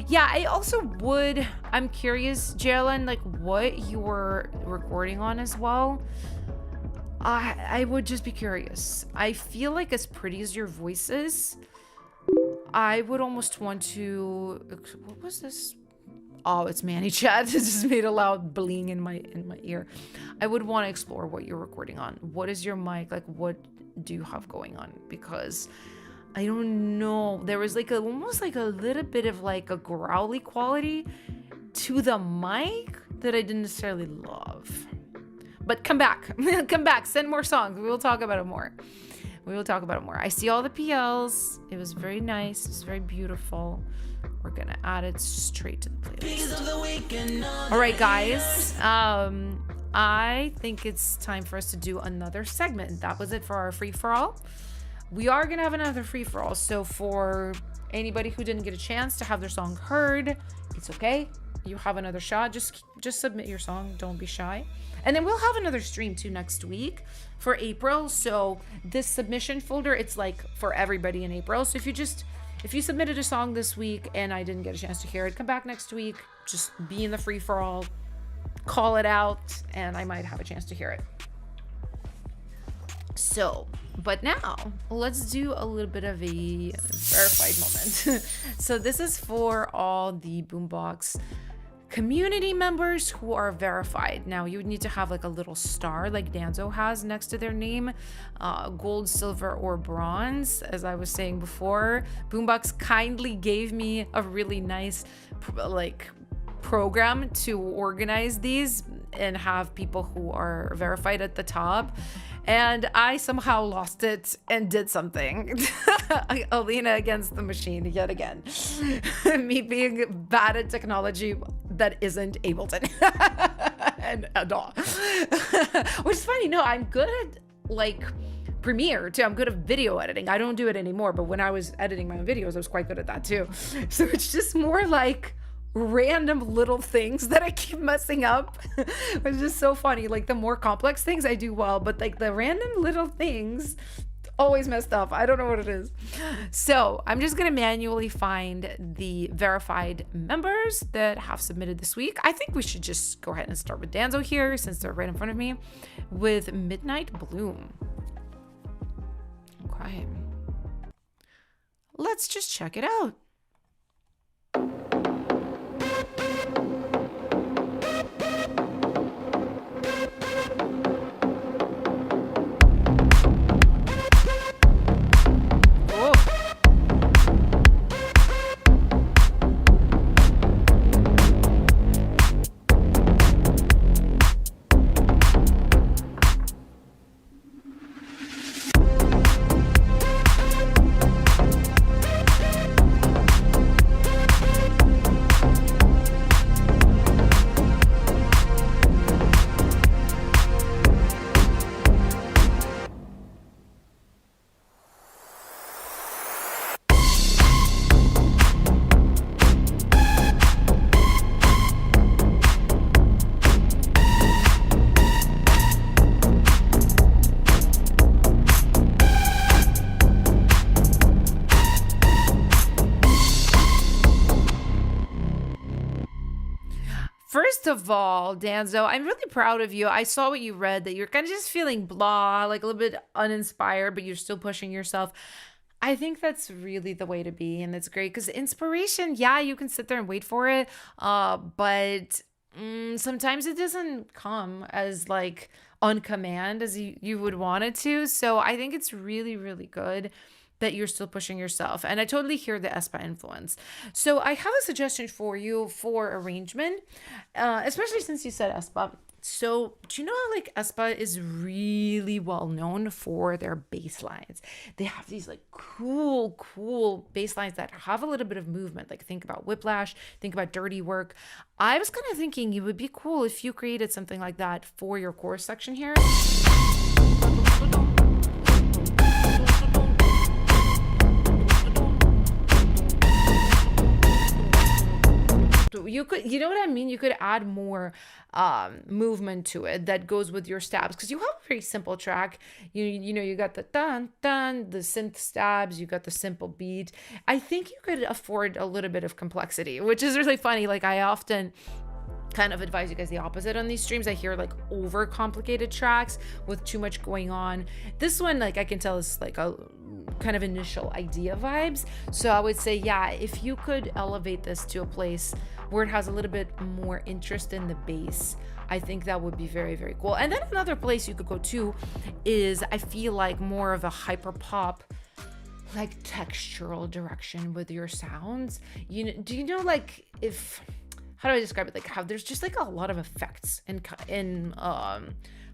Yeah, I'm curious, Jalen, like what you were recording on as well. I would just be curious. I feel like as pretty as your voice is, I would almost want to. What was this? Oh, it's Manny Chat. It just made a loud bling in my ear. I would want to explore what you're recording on. What is your mic like? What do you have going on? Because I don't know. There was like almost like a little bit of like a growly quality to the mic that I didn't necessarily love. But come back. Send more songs. We will talk about it more. I see all the PLs. It was very nice. It was very beautiful. We're gonna add it straight to the playlist. All right, guys. I think it's time for us to do another segment. That was it for our free-for-all. We are gonna have another free-for-all. So for anybody who didn't get a chance to have their song heard, it's okay. You have another shot. Just submit your song. Don't be shy. And then we'll have another stream too next week for April. So this submission folder, it's like for everybody in April. So if you submitted a song this week and I didn't get a chance to hear it, come back next week. Just be in the free-for-all. Call it out and I might have a chance to hear it. So, but now let's do a little bit of a verified moment. So this is for all the Boombox community members who are verified. Now you would need to have like a little star like Danzo has next to their name, gold, silver, or bronze. As I was saying before, Boombox kindly gave me a really nice like program to organize these and have people who are verified at the top. And I somehow lost it and did something. Alina against the machine yet again. Me being bad at technology that isn't Ableton and at all. Which is funny. No, I'm good at like Premiere too. I'm good at video editing. I don't do it anymore, but when I was editing my own videos, I was quite good at that too. So it's just more like random little things that I keep messing up. It's just so funny. Like the more complex things I do well, but like the random little things always messed up. I don't know what it is. So I'm just gonna manually find the verified members that have submitted this week. I think we should just go ahead and start with Danzo here since they're right in front of me with Midnight Bloom. Okay. Let's just check it out. First of all, Danzo, I'm really proud of you. I saw what you read, that you're kind of just feeling blah, like a little bit uninspired, but you're still pushing yourself. I think that's really the way to be, and it's great because inspiration, yeah, you can sit there and wait for it, but sometimes it doesn't come as like on command as you would want it to. So I think it's really, really good that you're still pushing yourself. And I totally hear the Espa influence. So I have a suggestion for you for arrangement, especially since you said Espa. So do you know how like Espa is really well known for their bass lines? They have these like cool bass lines that have a little bit of movement. Like think about Whiplash, think about Dirty Work. I was kind of thinking it would be cool if you created something like that for your chorus section here. You could, you know what I mean? You could add more movement to it that goes with your stabs, because you have a very simple track. You know, you got the dun dun, the synth stabs, you got the simple beat. I think you could afford a little bit of complexity, which is really funny. Like I often kind of advise you guys the opposite on these streams. I hear like over complicated tracks with too much going on. This one, like I can tell is like a kind of initial idea vibes. So I would say, yeah, if you could elevate this to a place where it has a little bit more interest in the bass, I think that would be very, very cool. And then another place you could go to is, I feel like, more of a hyper pop, like textural direction with your sounds. You know, do you know, like, if, how do I describe it? Like how there's just like a lot of effects in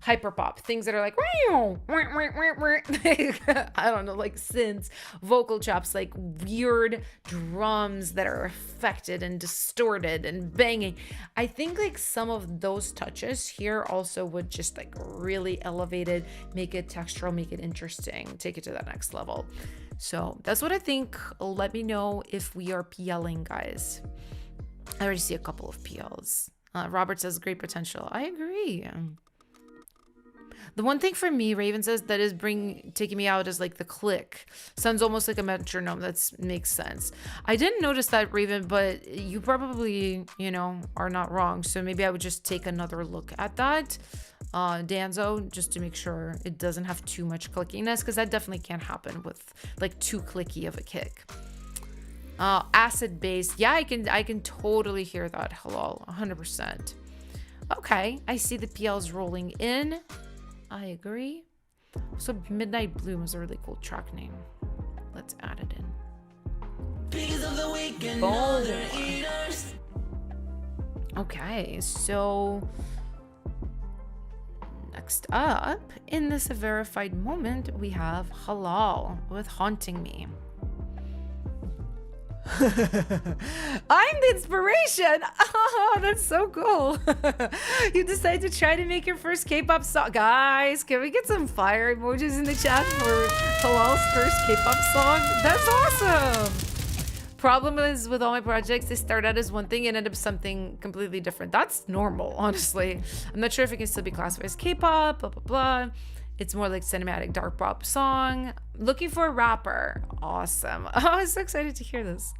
hyperpop, things that are like I don't know, like synths, vocal chops, like weird drums that are affected and distorted and banging. I think like some of those touches here also would just like really elevate it, make it textural, make it interesting, take it to that next level. So that's what I think. Let me know if we are PLing, guys. I already see a couple of PLs. Robert says great potential. I agree. The one thing for me, Raven says, that is taking me out is like the click. Sounds almost like a metronome. That makes sense. I didn't notice that, Raven, but you probably, you know, are not wrong. So maybe I would just take another look at that, Danzo, just to make sure it doesn't have too much clickiness, because that definitely can't happen with like too clicky of a kick. Acid bass. Yeah, I can totally hear that. Hello, 100%. Okay, I see the PLs rolling in. I agree. So Midnight Bloom is a really cool track name. Let's add it in. Boom. Okay, so next up in this verified moment, we have Halal with Haunting Me. I'm the inspiration. Oh, that's so cool. You decided to try to make your first K-pop song. Guys, can we get some fire emojis in the chat for Halal's first K-pop song? That's awesome. Problem is with all my projects, they start out as one thing and end up something completely different. That's normal, honestly. I'm not sure if it can still be classified as K-pop, blah, blah, blah. It's more like cinematic dark pop song. Looking for a rapper. Awesome. Oh, I'm so excited to hear this.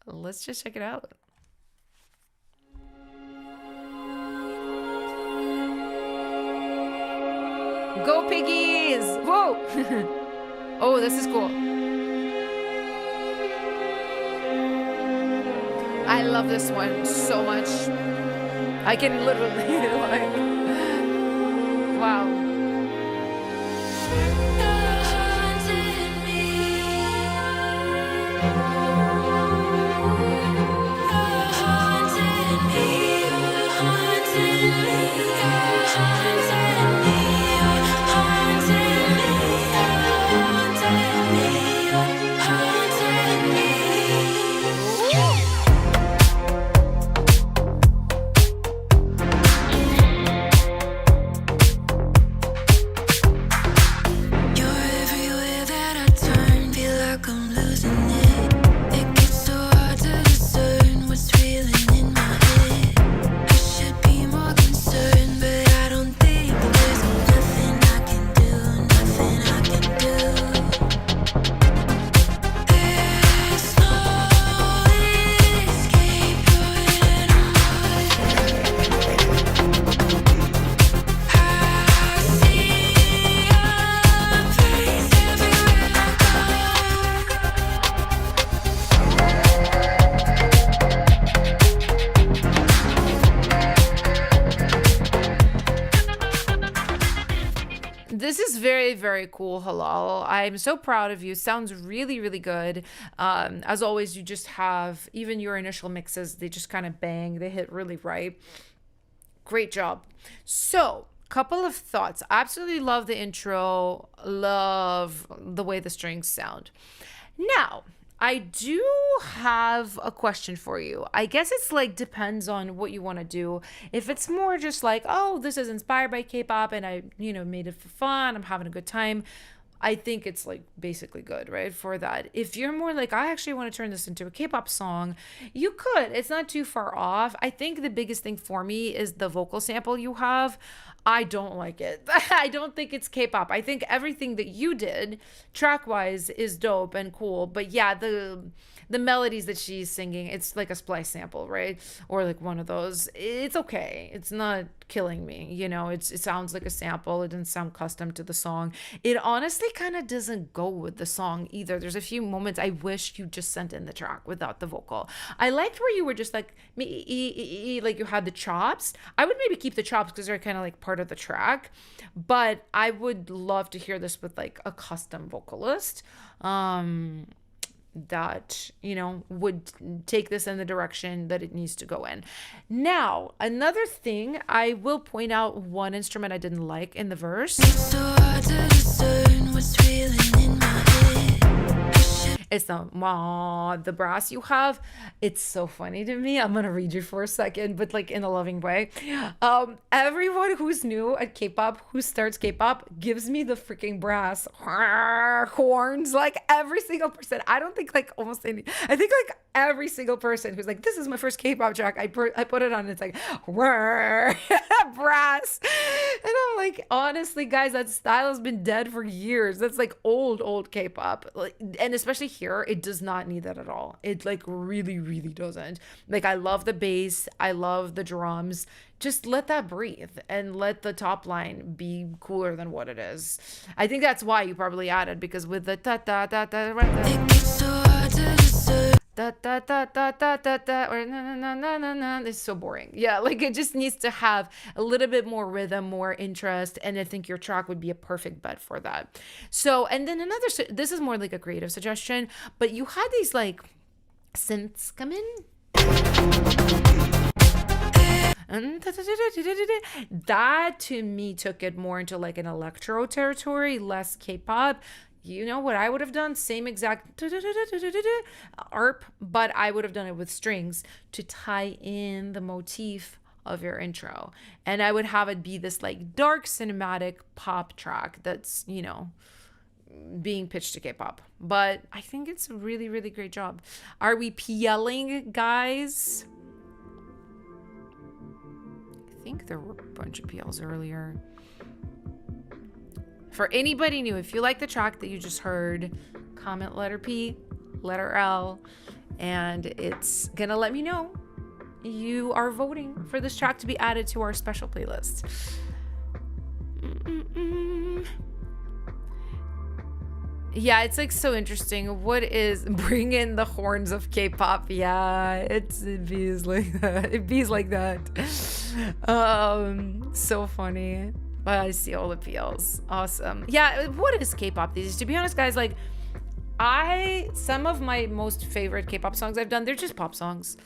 Let's just check it out. Go Piggies! Whoa! Oh, this is cool. I love this one so much. I can literally like, wow. This is very, very cool, Halal. I'm so proud of you. Sounds really, really good. As always, you just have, even your initial mixes, they just kind of bang. They hit really right. Great job. So, couple of thoughts. Absolutely love the intro. Love the way the strings sound. Now, I do have a question for you. I guess it's like depends on what you want to do. If it's more just like, oh, this is inspired by K-pop and I, made it for fun, I'm having a good time, I think it's like basically good, right? For that. If you're more like, I actually want to turn this into a K-pop song, you could. It's not too far off. I think the biggest thing for me is the vocal sample you have. I don't like it. I don't think it's K-pop. I think everything that you did track-wise is dope and cool. But yeah, the melodies that she's singing, it's like a splice sample, right? Or like one of those. It's okay. It's not killing me. It sounds like a sample. It doesn't sound custom to the song. It honestly kind of doesn't go with the song either. There's a few moments I wish you just sent in the track without the vocal. I liked where you were just like, like you had the chops. I would maybe keep the chops because they're kind of like part of the track. But I would love to hear this with like a custom vocalist. That would take this in the direction that it needs to go in. Now, another thing, I will point out one instrument I didn't like in the verse. It's so hard to discern what's feeling in my head. It's the brass you have. It's so funny to me. I'm gonna read you for a second, but like in a loving way. Everyone who's new at K-pop, who starts K-pop, gives me the freaking brass horns. Like every single person. I don't think like almost any. I think like every single person who's like, this is my first K-pop track. I put it on. And it's like brass, and I'm like, honestly, guys, that style has been dead for years. That's like old K-pop, and especially here, it does not need that at all. It like really, really doesn't. Like I love the bass, I love the drums. Just let that breathe and let the top line be cooler than what it is. I think that's why you probably added, because with the da da da da right there. Da, da, da, da, da, da, da, or na, na, na, na, na. It's so boring. Yeah, like it just needs to have a little bit more rhythm, more interest, and I think your track would be a perfect bet for that. So, and then this is more like a creative suggestion, but you had these like synths come in. That to me took it more into like an electro territory, less K-pop. You know what I would have done? Same exact ARP, but I would have done it with strings to tie in the motif of your intro. And I would have it be this like dark cinematic pop track that's, you know, being pitched to K-pop. But I think it's a really, really great job. Are we PLing, guys? I think there were a bunch of PLs earlier. For anybody new, if you like the track that you just heard, comment letter P, letter L, and it's gonna let me know you are voting for this track to be added to our special playlist. Yeah, it's like so interesting. What is bring in the horns of K-pop? Yeah, it bees like that. It bees like that. So funny. I see all the PLs. Awesome. Yeah, what is K-pop these days? To be honest, guys, like some of my most favorite K-pop songs I've done, they're just pop songs.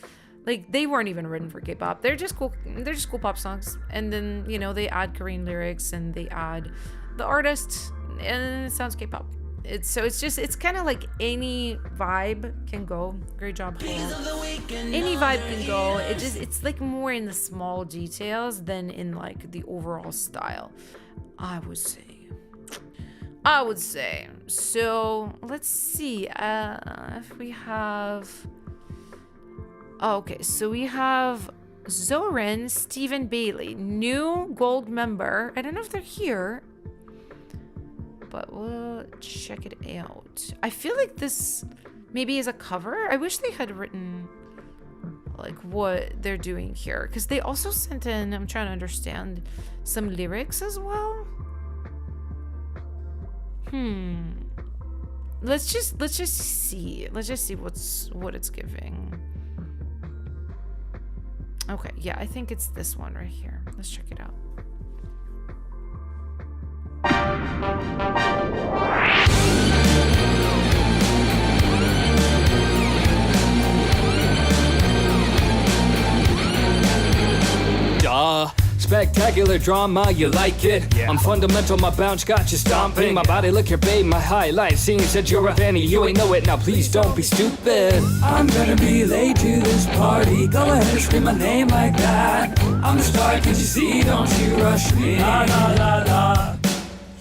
Like they weren't even written for K-pop. They're just cool pop songs. And then, you know, they add Korean lyrics and they add the artist and it sounds K-pop. It's kind of like any vibe can go. Great job, Paul. Any vibe can go. It's like more in the small details than in like the overall style, I would say. So let's see if we have. Oh, okay, so we have Zoran, Stephen Bailey, new gold member. I don't know if they're here, but we'll check it out. I feel like this maybe is a cover. I wish they had written like what they're doing here, because they also sent in, I'm trying to understand, some lyrics as well. Let's just see what it's giving. Okay, yeah, I think it's this one right here. Let's check it out. Duh. Spectacular drama, you like it? Yeah. I'm fundamental, my bounce got you stomping. My body, look your babe, my highlight scene said you're a fanny, you ain't know it, now please don't be stupid. I'm gonna be late to this party, go ahead and scream my name like that. I'm the star, can't you see, don't you rush me. La la la la.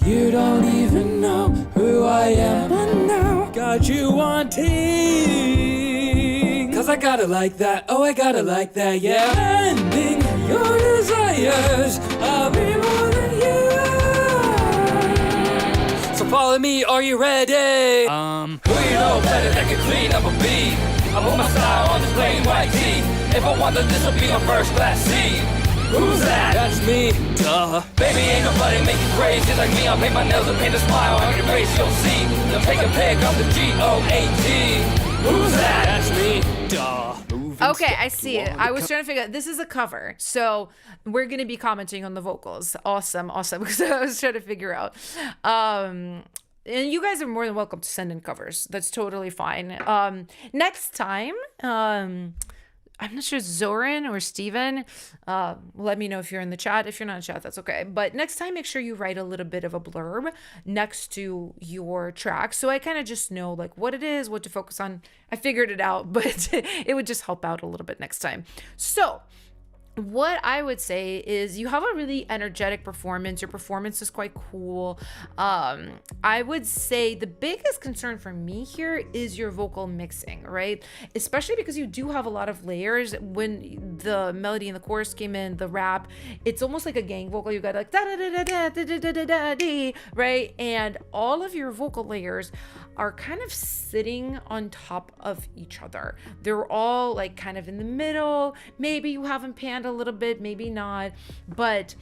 You don't even know who I am, but now got you wanting. Cause I got it like that, oh I got it like that, yeah. Bending your desires, I'll be more than you are. So follow me, are you ready? Who you know better that can clean up a beat? I put my style on this plain white tee. If I want, then this'll be my first class seat. Who's that? That's me, duh. Baby, ain't nobody make you crazy like me. I'll paint my nails and paint a smile on your face, you'll see. Now take a pic, I'm the G-O-A-T. Who's that? That's me, duh. Okay, I see it. I was trying to figure out, this is a cover, so we're going to be commenting on the vocals. Awesome, because I was trying to figure out. And you guys are more than welcome to send in covers. That's totally fine. Next time, I'm not sure, Zoran or Steven, let me know if you're in the chat. If you're not in the chat, that's okay. But next time, make sure you write a little bit of a blurb next to your track, so I kind of just know like what it is, what to focus on. I figured it out, but it would just help out a little bit next time. So what I would say is you have a really energetic performance. Your performance is quite cool. I would say the biggest concern for me here is your vocal mixing, right? Especially because you do have a lot of layers. When the melody and the chorus came in, the rap, it's almost like a gang vocal. You got like da da da da da da da da da da, right? And all of your vocal layers are kind of sitting on top of each other. They're all like kind of in the middle. Maybe you haven't panned a little bit, maybe not, but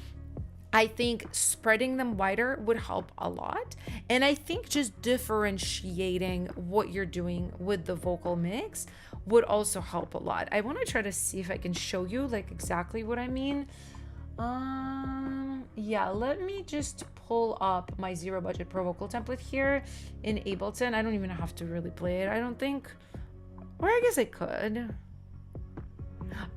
I think spreading them wider would help a lot. And I think just differentiating what you're doing with the vocal mix would also help a lot. I want to try to see if I can show you like exactly what I mean. Yeah, let me just pull up my Zero Budget Pro vocal template here in Ableton. I don't even have to really play it, I don't think. Or I guess I could.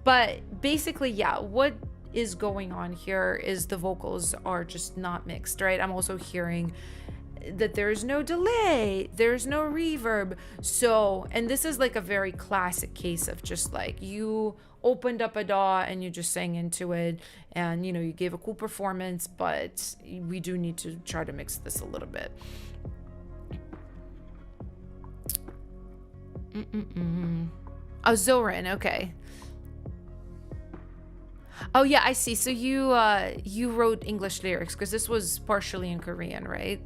But basically, yeah, what is going on here is the vocals are just not mixed, right? I'm also hearing that there's no delay, there's no reverb. So, and this is like a very classic case of just like you opened up a DAW and you just sang into it, and you know, you gave a cool performance, but we do need to try to mix this a little bit. Oh, Zoran, okay. Oh yeah, I see. So you wrote English lyrics because this was partially in Korean, right?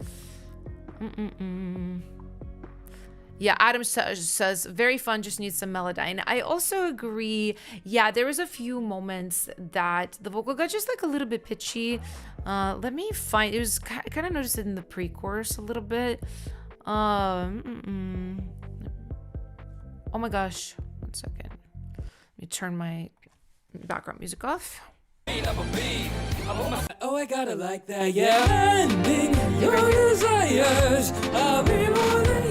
Yeah, Adam says very fun, just needs some melodyne. I also agree. Yeah, there was a few moments that the vocal got just like a little bit pitchy. Let me find. It was kind of noticed it in the pre-chorus a little bit. Oh my gosh, 1 second. Let me turn my background music off. Oh, I gotta like that, yeah. Ending your desires, I'll be more than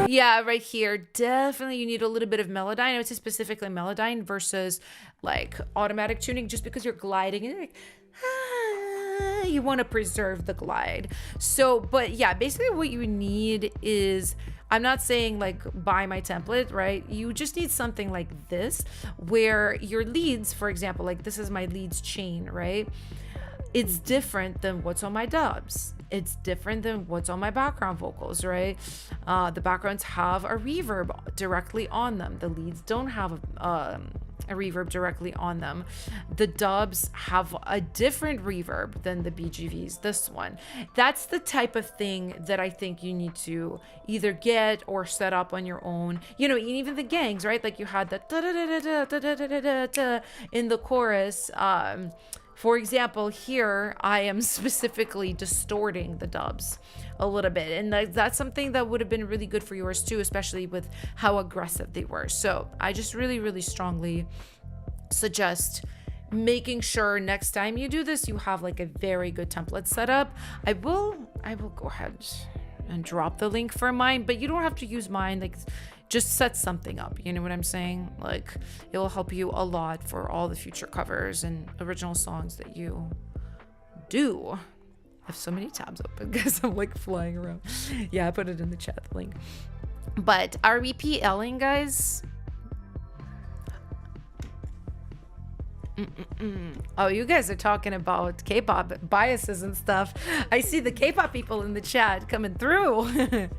you. Yeah, right here, definitely you need a little bit of melodyne. I would say specifically melodyne versus like automatic tuning, just because you're gliding and you're like, you want to preserve the glide. So, but yeah, basically what you need is, I'm not saying like buy my template, right? You just need something like this where your leads, for example, like this is my leads chain, right? It's different than what's on my dubs. It's different than what's on my background vocals, right? The backgrounds have a reverb directly on them. The leads don't have a reverb directly on them. The dubs have a different reverb than the BGVs, this one. That's the type of thing that I think you need to either get or set up on your own. You know, even the gangs, right? Like you had that in the chorus. For example, here I am specifically distorting the dubs a little bit, and that's something that would have been really good for yours too, especially with how aggressive they were. So I just really strongly suggest making sure next time you do this, you have like a very good template set up. I will go ahead and drop the link for mine, but you don't have to use mine. Like, just set something up, you know what I'm saying? Like, it will help you a lot for all the future covers and original songs that you do. I have so many tabs open because I'm like flying around. Yeah, I put it in the chat, the link. But are we PLing, guys? Oh, you guys are talking about K-pop biases and stuff. I see the K-pop people in the chat coming through.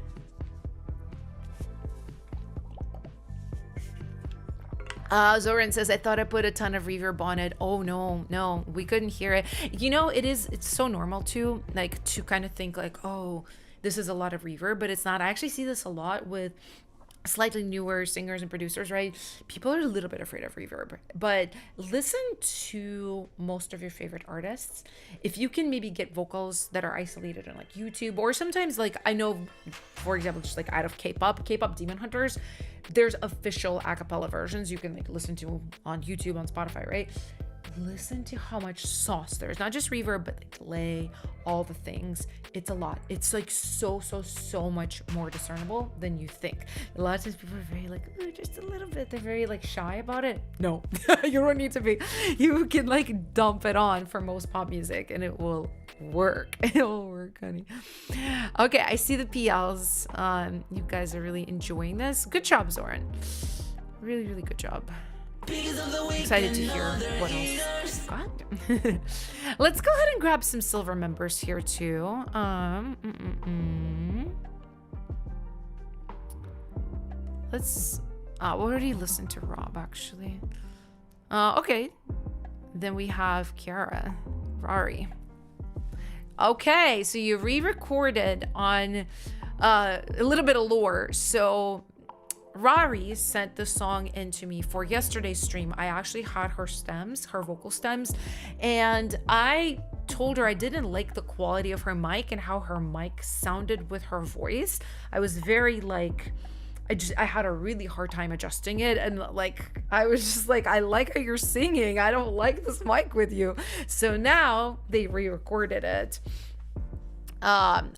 Zoran says, I thought I put a ton of reverb on it. Oh no, we couldn't hear it. You know, it's so normal to like to kind of think like, oh, this is a lot of reverb, but it's not. I actually see this a lot with slightly newer singers and producers, right? People are a little bit afraid of reverb, but listen to most of your favorite artists. If you can maybe get vocals that are isolated on like YouTube, or sometimes like I know, for example, just like out of K-pop Demon Hunters, there's official a cappella versions you can like listen to on YouTube, on Spotify, right? Listen to how much sauce there's, not just reverb, but the delay, all the things. It's a lot. It's like so much more discernible than you think. A lot of times people are very like, oh, just a little bit. They're very like shy about it. No, you don't need to be. You can like dump it on for most pop music and it will work. It will work, honey. Okay, I see the PLs. You guys are really enjoying this. Good job, Zoran. Really good job. Excited to hear what else you've got. Let's go ahead and grab some silver members here too. Let's we already listened to Rob actually. Okay, then we have Kiara, Rari. Okay, so you re-recorded on a little bit of lore. So Rari sent the song in to me for yesterday's stream. I actually had her stems, her vocal stems, and I told her I didn't like the quality of her mic and how her mic sounded with her voice. I was very like, I had a really hard time adjusting it, and like I was just like, I like how you're singing, I don't like this mic with you. So now they re-recorded it.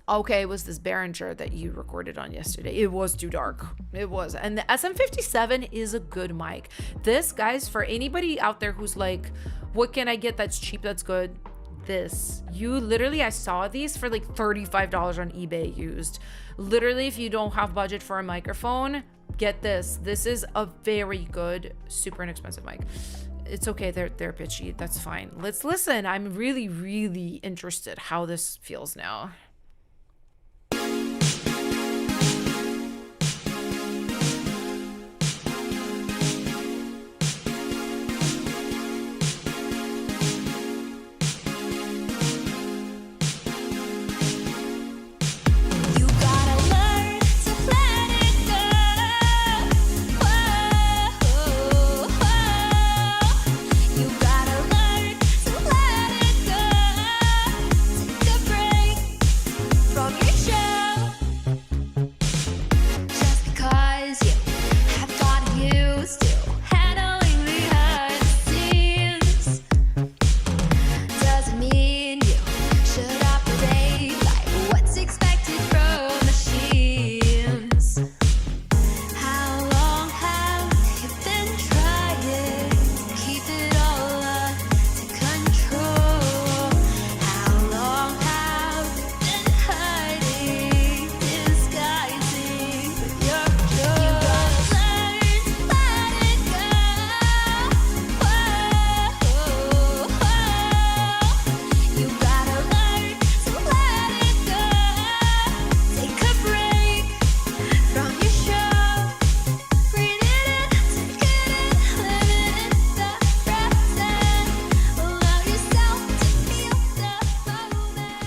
Okay, it was this Behringer that you recorded on yesterday. It was too dark. It was. And the SM57 is a good mic. This, guys, for anybody out there who's like, What can I get that's cheap, that's good? This. I saw these for like $35 on eBay used. Literally, if you don't have budget for a microphone, get this. This is a very good, super inexpensive mic. It's okay, they're bitchy, that's fine. Let's listen. I'm really, really interested how this feels now.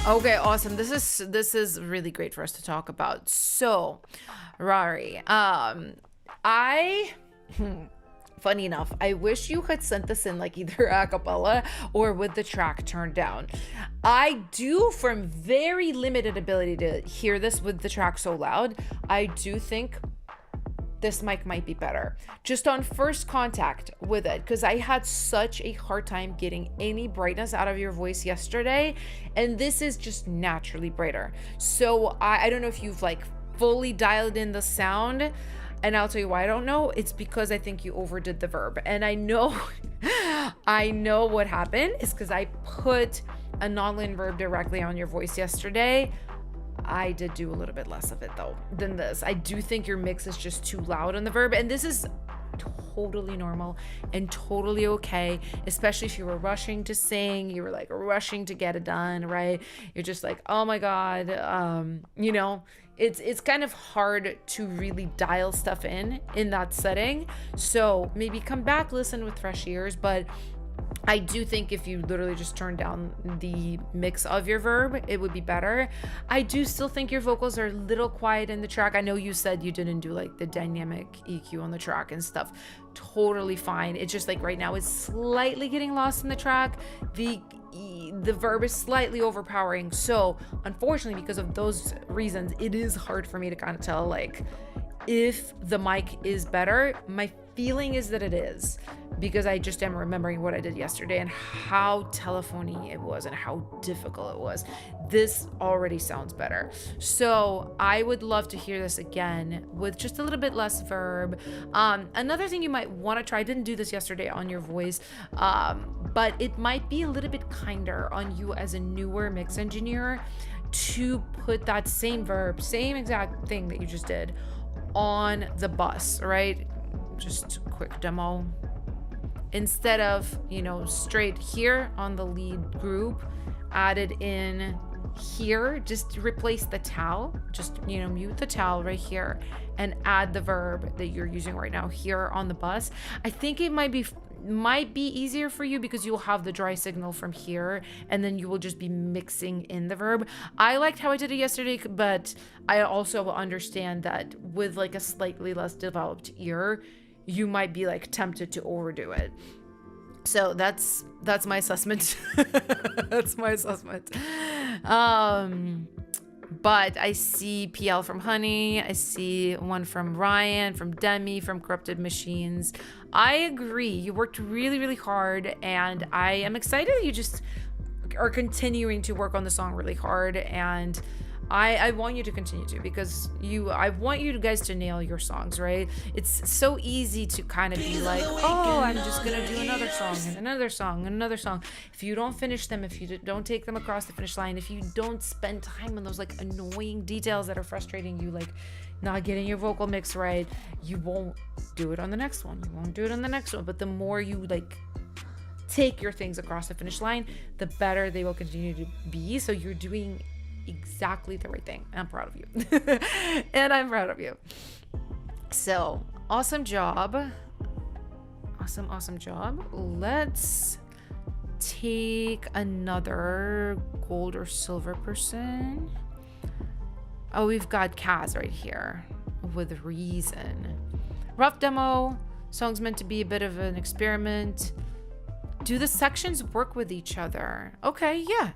Okay, awesome. This is really great for us to talk about. So, Rari, funny enough, I wish you had sent this in like either a cappella or with the track turned down. I do, from very limited ability to hear this with the track so loud, I do think this mic might be better just on first contact with it, because I had such a hard time getting any brightness out of your voice yesterday, and this is just naturally brighter. So I don't know if you've like fully dialed in the sound, and I'll tell you why I don't know. It's because I think you overdid the verb, and I know what happened is because I put a nonlinear verb directly on your voice yesterday. I did do a little bit less of it though than this. I do think your mix is just too loud on the verb, and this is totally normal and totally okay, especially if you were rushing to sing, you were like rushing to get it done, right? You're just like, oh my God, it's kind of hard to really dial stuff in that setting. So maybe come back, listen with fresh ears, but I do think if you literally just turn down the mix of your verb, it would be better. I do still think your vocals are a little quiet in the track. I know you said you didn't do like the dynamic EQ on the track and stuff. Totally fine. It's just like right now it's slightly getting lost in the track. The verb is slightly overpowering. So unfortunately, because of those reasons, it is hard for me to kind of tell like if the mic is better. My feeling is that it is, because I just am remembering what I did yesterday and how telephony it was and how difficult it was. This already sounds better. So I would love to hear this again with just a little bit less verb. Another thing you might want to try, I didn't do this yesterday on your voice, but it might be a little bit kinder on you as a newer mix engineer to put that same verb, same exact thing that you just did on the bus, right? Just a quick demo. Instead of, straight here on the lead group, added in here, just replace the tal, just, mute the tal right here and add the verb that you're using right now here on the bus. I think it might be easier for you because you'll have the dry signal from here and then you will just be mixing in the verb. I liked how I did it yesterday, but I also understand that with like a slightly less developed ear, you might be like tempted to overdo it. So that's my assessment. That's my assessment. But I see PL from Honey. I see one from Ryan, from Demi, from Corrupted Machines. I agree. You worked really, really hard, and I am excited that you just are continuing to work on the song really hard, and I want you to continue to, because I want you guys to nail your songs, right? It's so easy to kind of be like, oh, I'm just gonna do another song and another song and another song. If you don't finish them, if you don't take them across the finish line, if you don't spend time on those like annoying details that are frustrating you, like not getting your vocal mix right, you won't do it on the next one. You won't do it on the next one. But the more you like take your things across the finish line, the better they will continue to be. So you're doing exactly the right thing. I'm proud of you. And I'm proud of you. So awesome job. Awesome job. Let's take another gold or silver person. Oh, we've got Kaz right here with Reason. Rough demo. Song's meant to be a bit of an experiment. Do the sections work with each other? Okay, yeah.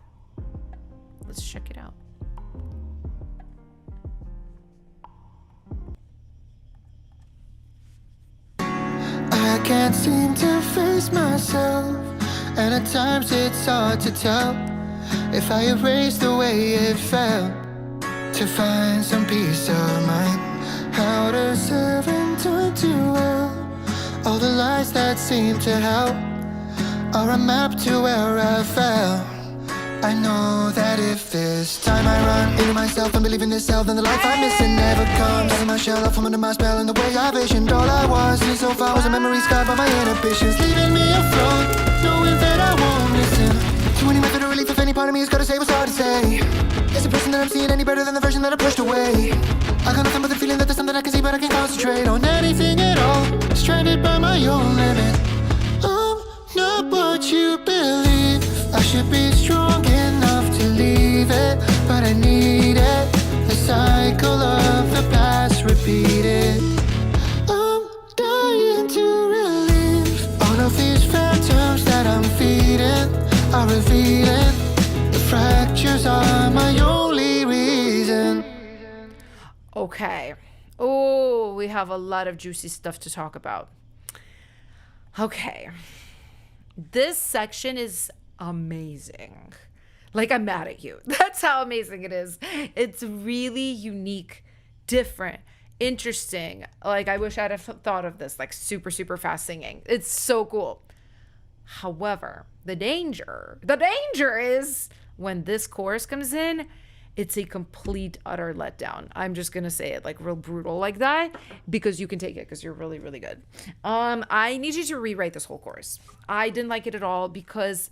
Let's check it out. I can't seem to face myself, and at times it's hard to tell if I erase the way it felt to find some peace of mind. How to serve and turn to well, all the lies that seem to help are a map to where I fell. I know that if this time I run into myself and believe in this self, then the life I'm missing never comes. Out of my shell, out from under my spell, and the way I visioned all I was seen so far was a memory scarred by my inhibitions, leaving me afloat, knowing that I won't listen to any method of relief. If any part of me has got to say what's hard to say, is the person that I'm seeing any better than the version that I pushed away? I got nothing but the feeling that there's something I can see, but I can't concentrate on anything at all. Stranded by my own limit. I'm not what you believe. I should be strong enough to leave it, but I need it. The cycle of the past repeated. I'm dying to relieve all of these phantoms that I'm feeding are revealing. The fractures are my only reason. Okay. Oh, we have a lot of juicy stuff to talk about. Okay. This section is amazing. Like, I'm mad at you. That's how amazing it is. It's really unique, different, interesting. Like, I wish I'd have thought of this, like, super, super fast singing. It's so cool. However, the danger is when this chorus comes in, it's a complete, utter letdown. I'm just going to say it like real brutal like that, because you can take it because you're really, really good. I need you to rewrite this whole chorus. I didn't like it at all because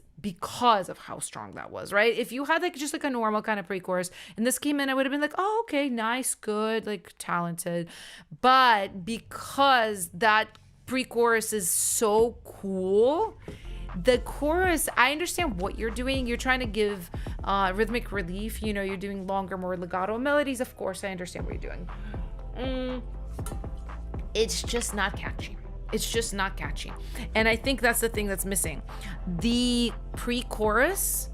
of how strong that was, right? If you had like just like a normal kind of pre-chorus and this came in, I would have been like, oh, okay, nice, good, like talented. But because that pre-chorus is so cool, the chorus, I understand what you're doing. You're trying to give rhythmic relief. You know, you're doing longer, more legato melodies. Of course, I understand what you're doing. It's just not catchy. It's just not catchy. And I think that's the thing that's missing. The pre-chorus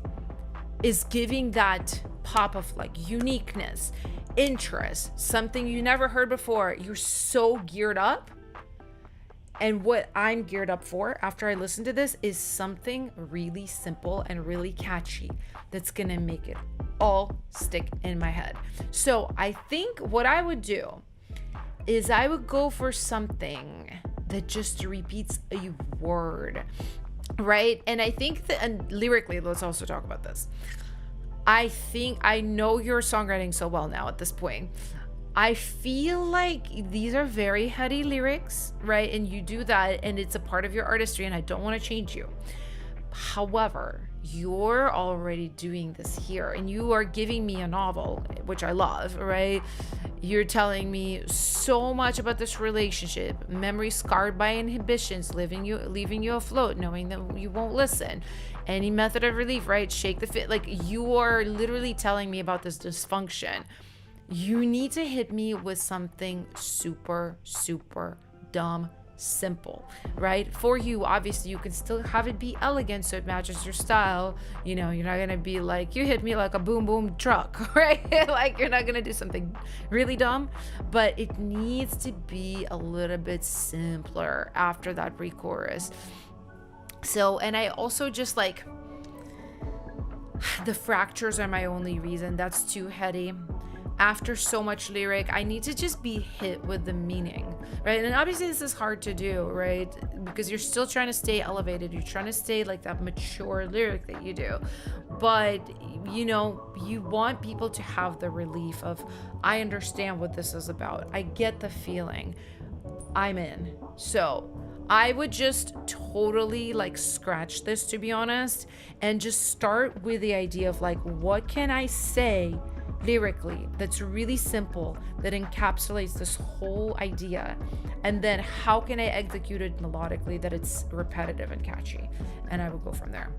is giving that pop of like uniqueness, interest, something you never heard before. You're so geared up. And what I'm geared up for after I listen to this is something really simple and really catchy that's gonna make it all stick in my head. So I think what I would do is I would go for something that just repeats a word, right? And I think that, and lyrically, let's also talk about this. I know your songwriting so well now at this point. I feel like these are very heady lyrics, right? And you do that, and it's a part of your artistry, and I don't want to change you. However, you're already doing this here, and you are giving me a novel, which I love, right? You're telling me so much about this relationship, memory scarred by inhibitions, leaving you afloat, knowing that you won't listen. Any method of relief, right? Shake the fit. Like, you are literally telling me about this dysfunction. You need to hit me with something super, super dumb simple, right? For you, obviously, you can still have it be elegant so it matches your style. You know, you're not gonna be like, you hit me like a boom boom truck, right? Like, you're not gonna do something really dumb, but it needs to be a little bit simpler after that pre-chorus. So, and I also just like, The fractures are my only reason. That's too heady. After so much lyric, I need to just be hit with the meaning, right? And obviously this is hard to do, right? Because you're still trying to stay elevated. You're trying to stay like that mature lyric that you do. But, you know, you want people to have the relief of, I understand what this is about. I get the feeling. I'm in. So I would just totally like scratch this, to be honest, and just start with the idea of like, what can I say lyrically that's really simple, that encapsulates this whole idea, and then how can I execute it melodically that it's repetitive and catchy, and I will go from there.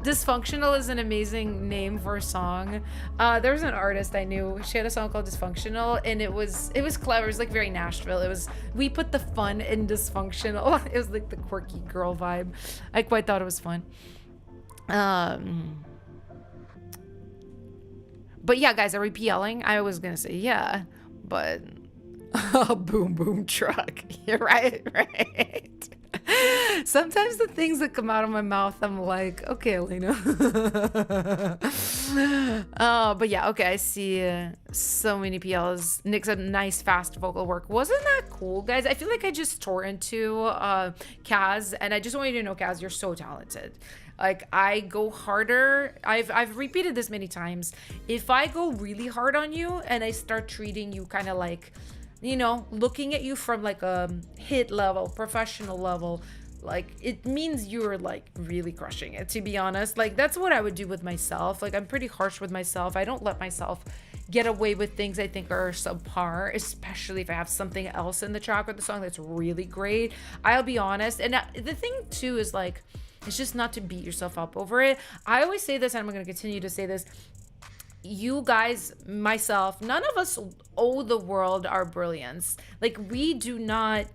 Dysfunctional is an amazing name for a song. There was an artist I knew, she had a song called Dysfunctional, and it was clever. It was like very Nashville. It was, we put the fun in dysfunctional. It was like the quirky girl vibe. I quite thought it was fun. But yeah, guys, are we PLing? I was gonna say yeah, but boom boom truck. You're right. Sometimes the things that come out of my mouth, I'm like, okay, Elena. But yeah, okay, I see so many PLs. Nick's a nice fast vocal work. Wasn't that cool, guys? I feel like I just tore into Kaz, and I just want you to know, Kaz, you're so talented. Like, I go harder. I've repeated this many times. If I go really hard on you and I start treating you kind of like, you know, looking at you from like a hit level, professional level, like it means you're like really crushing it, to be honest. Like that's what I would do with myself. Like I'm pretty harsh with myself. I don't let myself get away with things I think are subpar, especially if I have something else in the track or the song that's really great. I'll be honest. And the thing too is like, it's just not to beat yourself up over it. I always say this, and I'm going to continue to say this. You guys, myself, none of us owe the world our brilliance. Like, we do not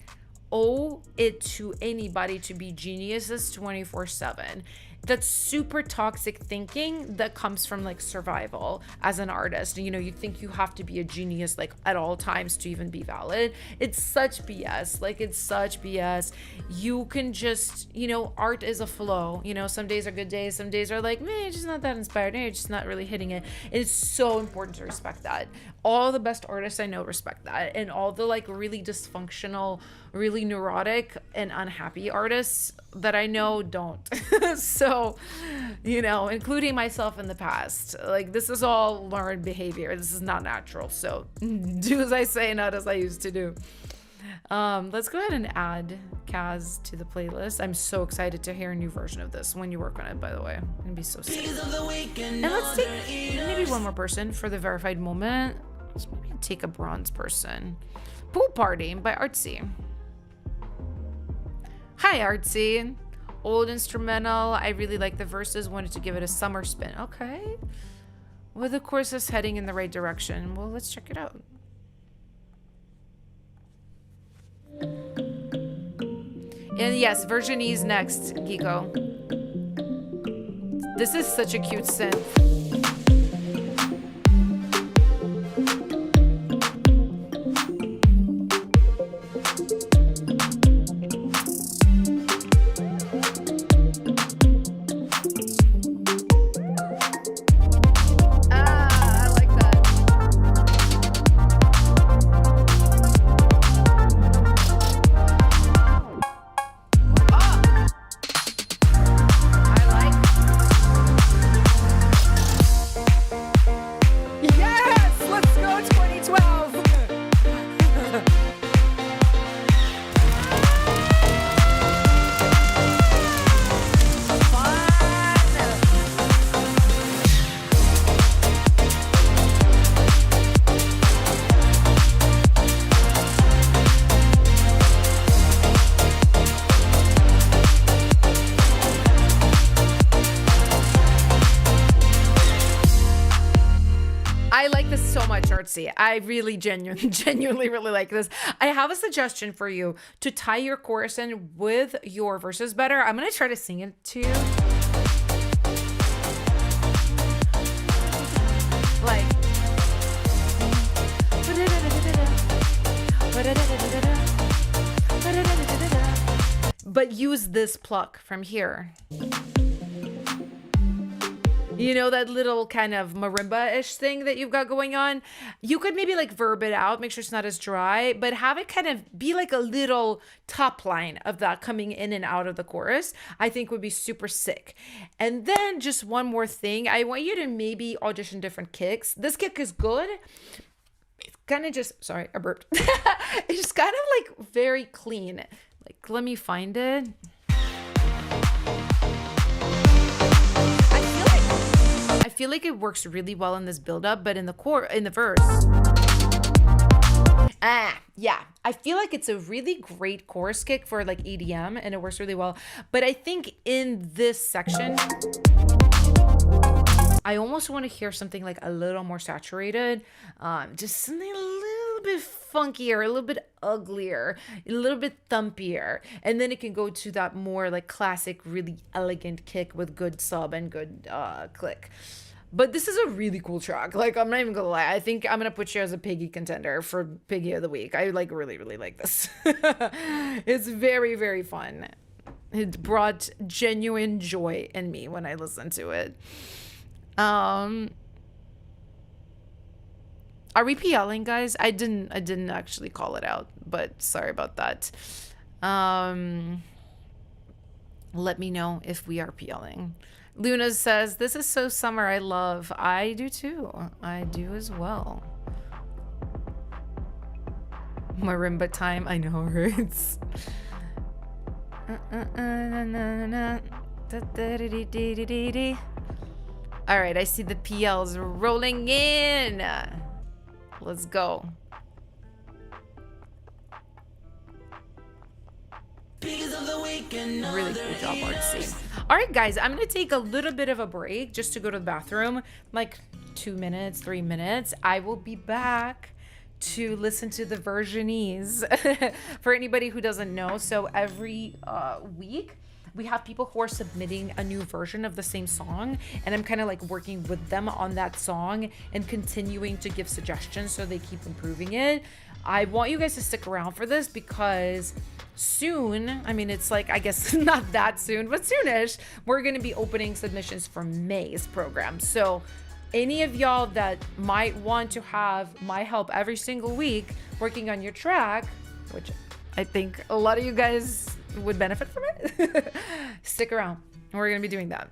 owe it to anybody to be geniuses 24/7. That's super toxic thinking that comes from like survival as an artist. You know, you think you have to be a genius like at all times to even be valid. It's such BS. Like it's such BS. You can just, you know, art is a flow. You know, some days are good days. Some days are like, man, just not that inspired. Man, just not really hitting it. It's so important to respect that. All the best artists I know respect that. And all the like really dysfunctional, really neurotic and unhappy artists that I know don't. So, you know, including myself in the past, like this is all learned behavior. This is not natural. So do as I say, not as I used to do. Let's go ahead and add Kaz to the playlist. I'm so excited to hear a new version of this when you work on it, by the way. I'm gonna be so sick. And let's take maybe one more person for the verified moment. Let's maybe take a bronze person. Pool Party by Artsy. Hi, Artsy. Old instrumental. I really like the verses. Wanted to give it a summer spin. Okay. Well, the course is heading in the right direction. Well, let's check it out. And yes, version E is next, Geeko. This is such a cute synth. I really genuinely really like this. I have a suggestion for you to tie your chorus in with your verses better. I'm gonna try to sing it to you. Like, but use this pluck from here. You know, that little kind of marimba-ish thing that you've got going on. You could maybe like verb it out, make sure it's not as dry, but have it kind of be like a little top line of that coming in and out of the chorus. I think would be super sick. And then just one more thing. I want you to maybe audition different kicks. This kick is good. It's kind of just, sorry, I burped. It's just kind of like very clean. Like, let me find it. I feel like it works really well in this build-up, but in the verse. Yeah. I feel like it's a really great chorus kick for like EDM, and it works really well. But I think in this section, I almost want to hear something like a little more saturated, just something a little bit funkier, a little bit uglier, a little bit thumpier. And then it can go to that more like classic, really elegant kick with good sub and good click. But this is a really cool track. Like, I'm not even gonna lie. I think I'm gonna put you as a Piggy contender for Piggy of the Week. I like really, really like this. It's very, very fun. It brought genuine joy in me when I listened to it. Are we PLing, guys? I didn't actually call it out, but sorry about that. Let me know if we are PLing. Luna says, this is so summer, I love. I do too. I do as well. Marimba time, I know, right? All right, I see the PLs rolling in. Let's go. Really cool job, artsy. All right, guys, I'm gonna take a little bit of a break just to go to the bathroom, like 2 minutes, 3 minutes. I will be back to listen to the versionese. For anybody who doesn't know, so every week we have people who are submitting a new version of the same song, and I'm kind of like working with them on that song and continuing to give suggestions so they keep improving it. I want you guys to stick around for this because soon, I mean, it's like, I guess not that soon, but soonish, we're going to be opening submissions for May's program. So any of y'all that might want to have my help every single week working on your track, which I think a lot of you guys would benefit from it, stick around. We're going to be doing that.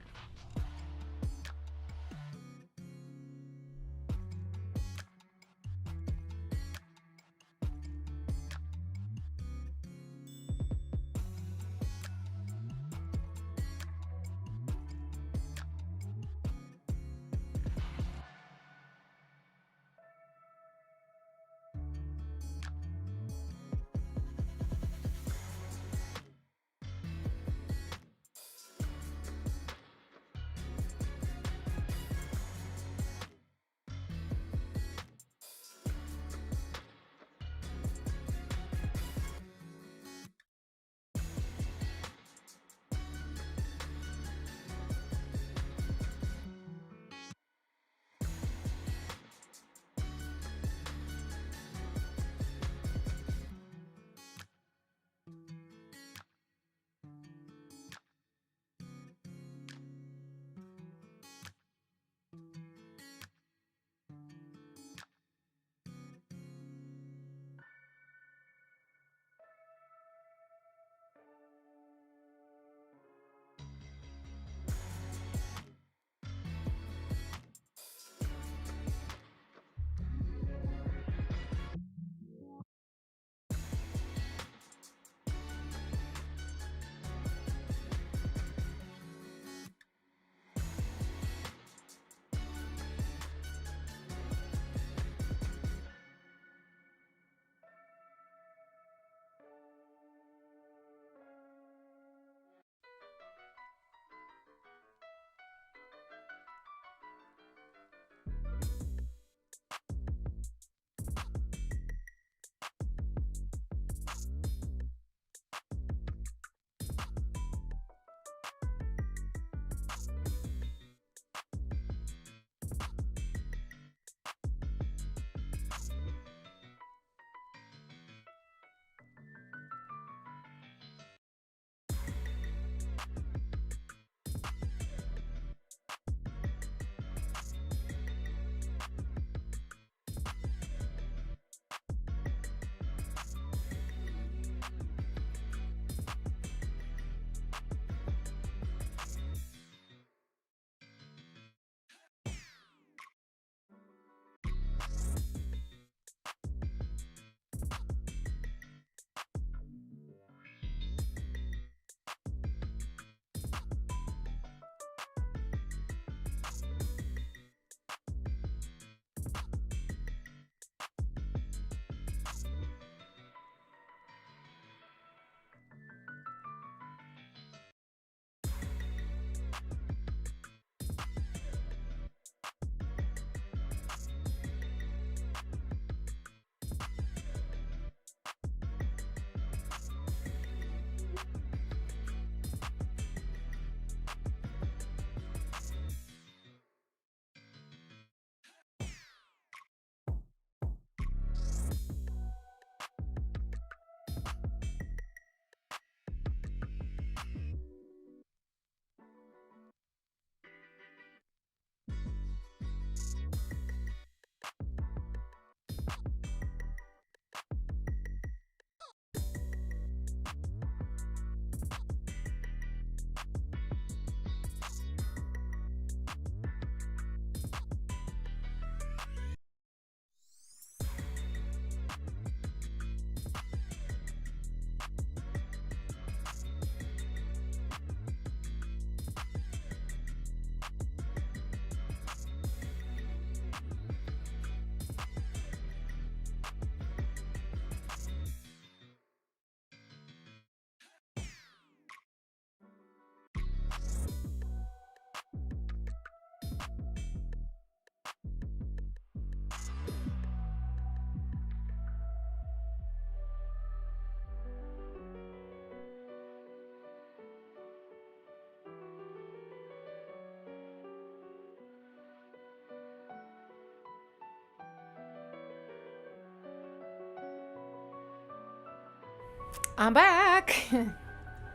I'm back.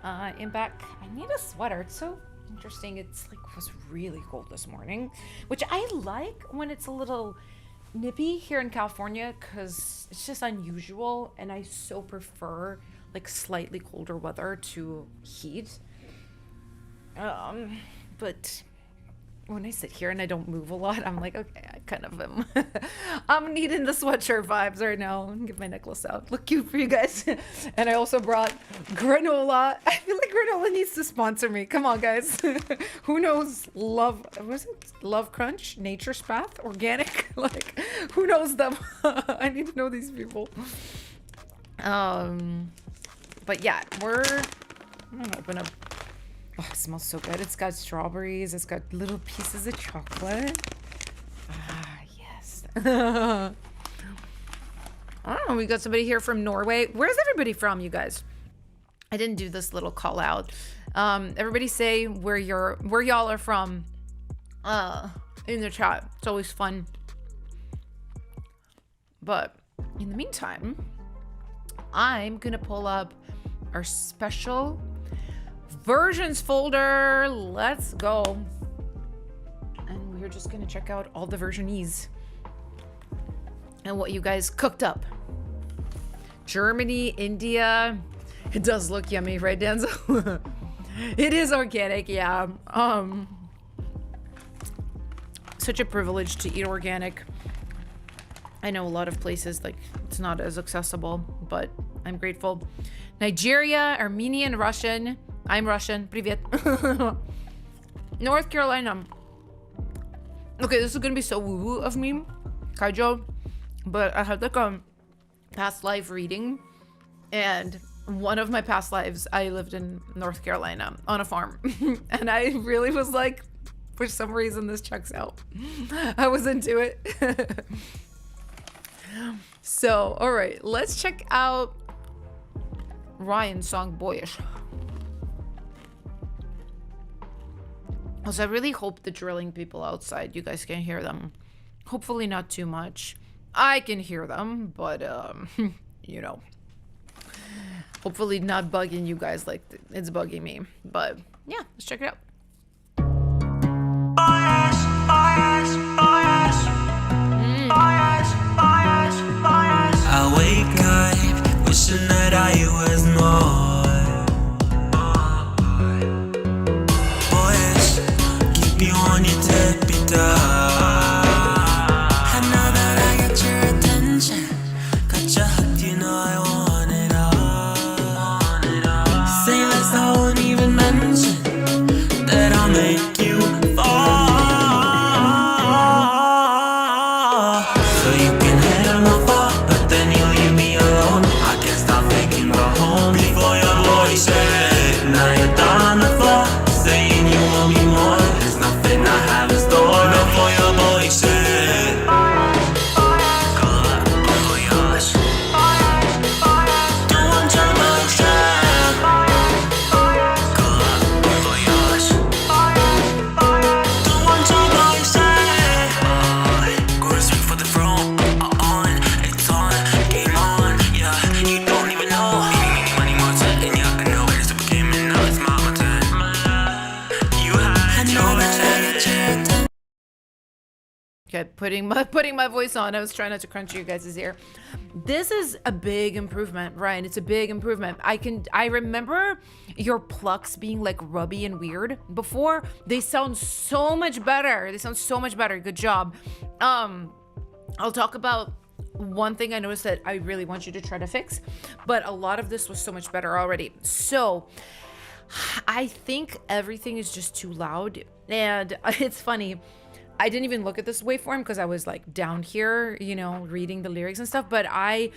I am back. I need a sweater. It's so interesting. It's like was really cold this morning, which I like when it's a little nippy here in California because it's just unusual, and I so prefer like slightly colder weather to heat. But when I sit here and I don't move a lot, I'm like, okay, I kind of am. I'm needing the sweatshirt vibes right now. Get my necklace out. Look cute for you guys. And I also brought granola. I feel like granola needs to sponsor me. Come on, guys. Who knows? Was it Love Crunch? Nature's Path? Organic? Like, who knows them? I need to know these people. But yeah, I'm gonna open up. Oh, it smells so good. It's got strawberries. It's got little pieces of chocolate. Ah, yes. I don't know. We got somebody here from Norway. Where's everybody from, you guys? I didn't do this little call out. Everybody say where y'all are from in the chat. It's always fun. But in the meantime, I'm gonna pull up our special versions folder. Let's go. And we're just gonna check out all the versionese and what you guys cooked up. Germany, India. It does look yummy, right, Denzel? It is organic, yeah. Such a privilege to eat organic. I know a lot of places like it's not as accessible, but I'm grateful. Nigeria, Armenian, Russian. I'm Russian. Привет. North Carolina. Okay, this is gonna be so woo-woo of me, Kaijo, but I had like a past life reading, and one of my past lives, I lived in North Carolina on a farm, and I really was like, for some reason, this checks out. I was into it. So, all right, let's check out Ryan's song Boyish. So I really hope the drilling people outside, you guys can hear them. Hopefully not too much. I can hear them, but you know, hopefully not bugging you guys like it's bugging me. But yeah, let's check it out. I wake up wishing that I was more. You on your tippy toe. I know that I got your attention, got your hooked, you know I want it all. Say less, I won't even mention that I'll make you fall. So you can hit on my fault, but then you leave me alone. I can't stop thinking about home before your voice said. Now you're down on the floor, saying you want me more. Nothing I have in store, no for your boy shit. Call up, oh yours. Don't want your boy shit. Call up, oh yours. Don't want your boy shit. Going straight for the throne, on, it's on, game on, yeah. You don't even know. Money more set, and yeah, I know where this became, and now it's my turn. You had your Okay, putting my voice on. I was trying not to crunch your guys' ear. This is a big improvement, Ryan. It's a big improvement. I remember your plucks being like rubby and weird before. They sound so much better. Good job. I'll talk about one thing I noticed that I really want you to try to fix, but a lot of this was so much better already. So I think everything is just too loud, and it's funny. I didn't even look at this waveform because I was like down here, you know, reading the lyrics and stuff, but I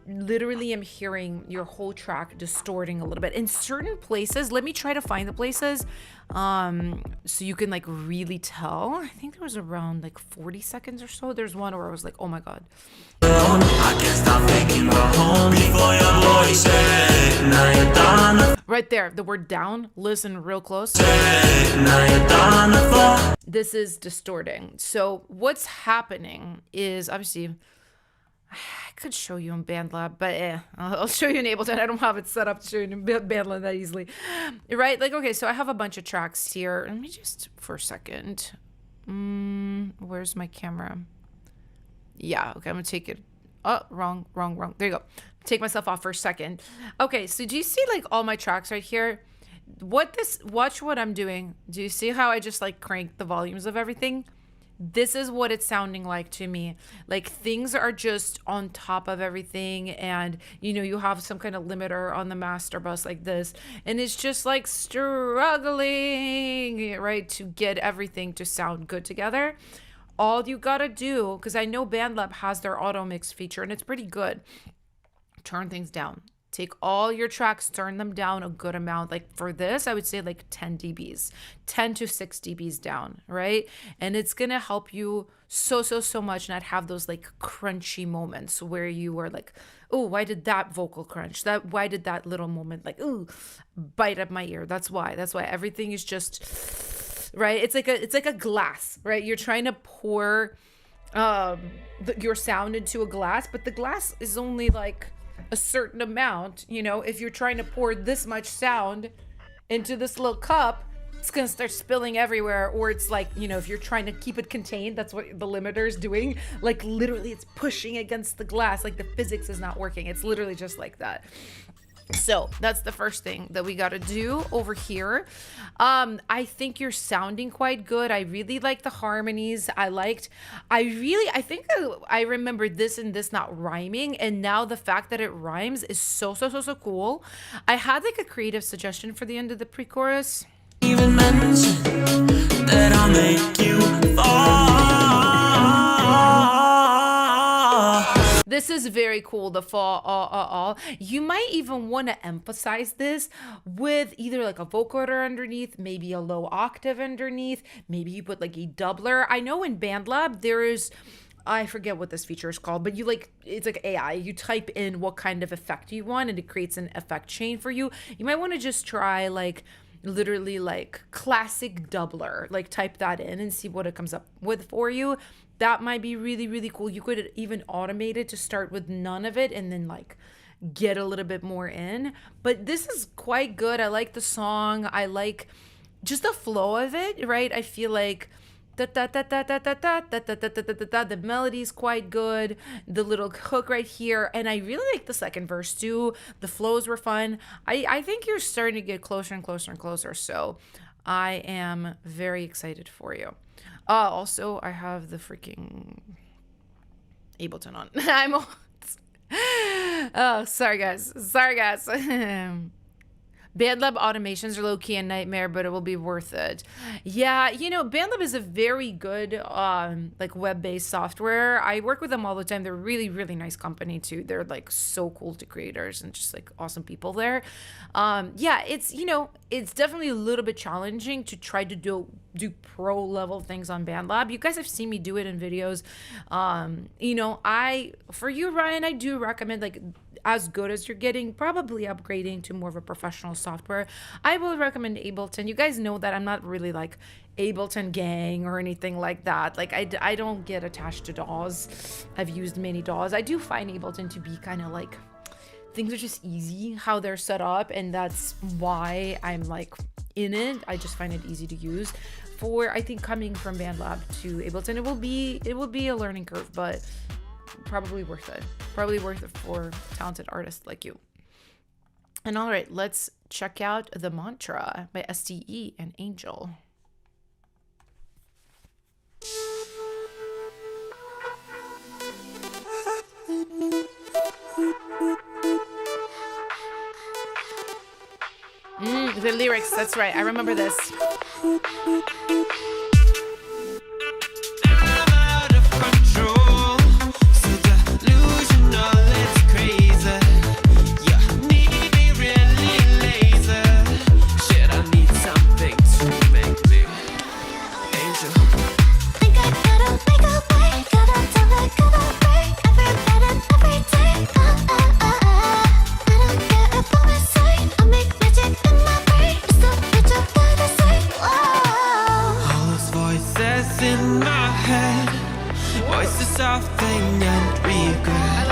literally am hearing your whole track distorting a little bit in certain places. Let me try to find the places so you can like really tell. I think there was around like 40 seconds or so. There's one where I was like, oh my god. I can't stop thinking about home before your voice said. Now you're done. Right there, the word down. Listen real close. Now you're done. This is distorting. So what's happening is obviously I could show you in BandLab, but I'll show you in Ableton. I don't have it set up to show you in BandLab that easily, right? Like, okay, so I have a bunch of tracks here. Let me just, for a second. Where's my camera? Yeah, okay, I'm gonna take it. Oh, wrong. There you go. Take myself off for a second. Okay, so do you see like all my tracks right here? Watch what I'm doing. Do you see how I just like crank the volumes of everything? This is what it's sounding like to me. Like things are just on top of everything, and you know, you have some kind of limiter on the master bus like this, and it's just like struggling, right, to get everything to sound good together. All you gotta do, because I know BandLab has their auto mix feature and it's pretty good, turn things down. Take all your tracks, turn them down a good amount. Like for this, I would say like 10 dBs, 10 to 6 dBs down, right? And it's going to help you so much not have those like crunchy moments where you were like, oh, why did that vocal crunch? Why did that little moment like, ooh, bite up my ear? That's why everything is just, right? It's like a glass, right? You're trying to pour your sound into a glass, but the glass is only like a certain amount. You know, if you're trying to pour this much sound into this little cup, it's gonna start spilling everywhere. Or it's like, you know, if you're trying to keep it contained, that's what the limiter is doing. Like literally it's pushing against the glass, like the physics is not working. It's literally just like that. So that's the first thing that we got to do over here. I think you're sounding quite good. I really like the harmonies. I think I remember this and this not rhyming. And now the fact that it rhymes is so cool. I had like a creative suggestion for the end of the pre-chorus. Even mention that I'll make you fall. This is very cool, the fall. You might even want to emphasize this with either like a vocoder underneath, maybe a low octave underneath, maybe you put like a doubler. I know in BandLab there is, I forget what this feature is called, but it's like AI. You type in what kind of effect you want and it creates an effect chain for you. You might want to just try like literally like classic doubler, like type that in and see what it comes up with for you. That might be really cool. You could even automate it to start with none of it and then like get a little bit more in. But this is quite good. I like the song. I like just the flow of it, right? I feel like the melody's quite good. The little hook right here. And I really like the second verse too. The flows were fun. I think you're starting to get closer and closer. So I am very excited for you. Also, I have the freaking Ableton on. Sorry guys. BandLab automations are low-key a nightmare, but it will be worth it. Yeah, you know, BandLab is a very good like web-based software. I work with them all the time. They're really nice company too. They're like so cool to creators and just like awesome people there. Yeah, it's, you know, it's definitely a little bit challenging to try to do pro level things on BandLab. You guys have seen me do it in videos. You know, for you, Ryan, I do recommend like as good as you're getting, probably upgrading to more of a professional software. I will recommend Ableton. You guys know that I'm not really like Ableton gang or anything like that. Like I don't get attached to DAWs. I've used many DAWs. I do find Ableton to be kind of like, things are just easy how they're set up, and that's why I'm like in it. I just find it easy to use. For I think coming from BandLab to Ableton, it will be a learning curve, but probably worth it. Probably worth it for talented artists like you. And all right, let's check out The Mantra by SDE and Angel. The lyrics, that's right. I remember this. In my head, voices of pain and regret.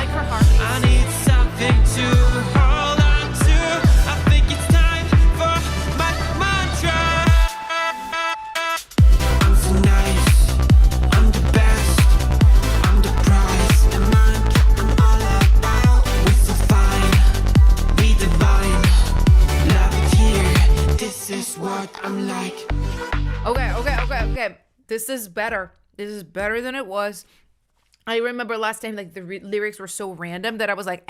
like. Okay. This is better. This is better than it was. I remember last time, like, the lyrics were so random that I was like,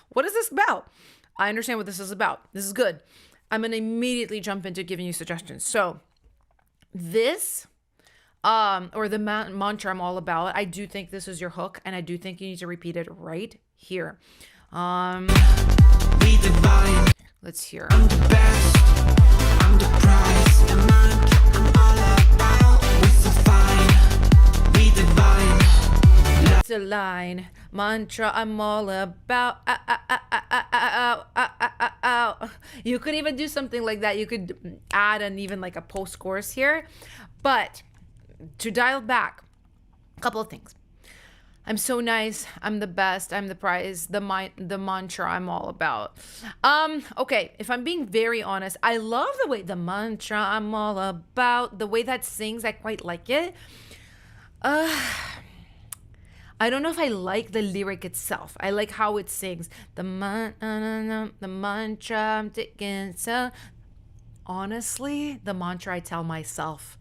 what is this about? I understand what this is about. This is good. I'm going to immediately jump into giving you suggestions. So this, or the mantra I'm all about, I do think this is your hook, and I do think you need to repeat it right here. We divine. Let's hear. I'm the best. I'm the prize. The mantra I'm all about. We're so fine. We divine. It's a line. Mantra I'm all about. You could even do something like that. You could add an even like a post chorus here. But to dial back, a couple of things. I'm so nice. I'm the best. I'm the prize. The mantra I'm all about. Okay, if I'm being very honest, I love the way the mantra I'm all about, the way that sings, I quite like it. I don't know if I like the lyric itself. I like how it sings. The mantra I'm taking. So honestly, the mantra I tell myself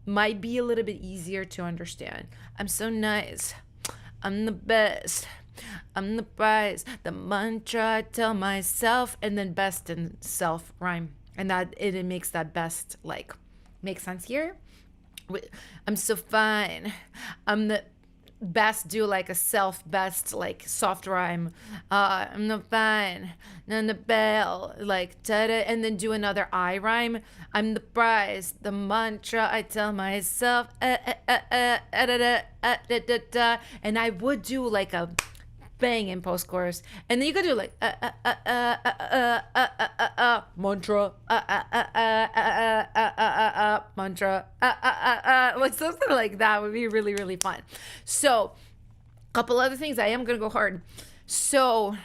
might be a little bit easier to understand. I'm so nice. I'm the best. I'm the prize. The mantra I tell myself, and then best and self rhyme. And that it makes that best like make sense here. I'm so fine. I'm the best, do like a self best like soft rhyme. I'm not fine. None the bell like ta-da, and then do another I rhyme. I'm the prize, the mantra I tell myself, and I would do like a bang in post chorus, and then you could do like mantra mantra like something like that would be really, really fun. So a couple other things. I am gonna go hard. So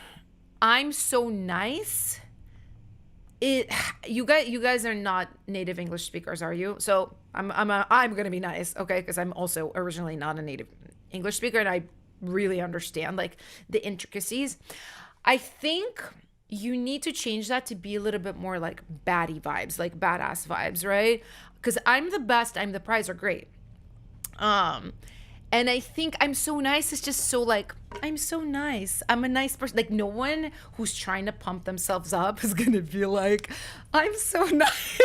I'm so nice. You guys are not native English speakers, are you? So I'm gonna be nice, okay? Because I'm also originally not a native English speaker, and I really understand like the intricacies. I think you need to change that to be a little bit more like baddie vibes, like badass vibes, right? Because I'm the best, I'm the prize are great. And I think I'm so nice is just so like, I'm so nice. I'm a nice person. Like no one who's trying to pump themselves up is going to be like, I'm so nice.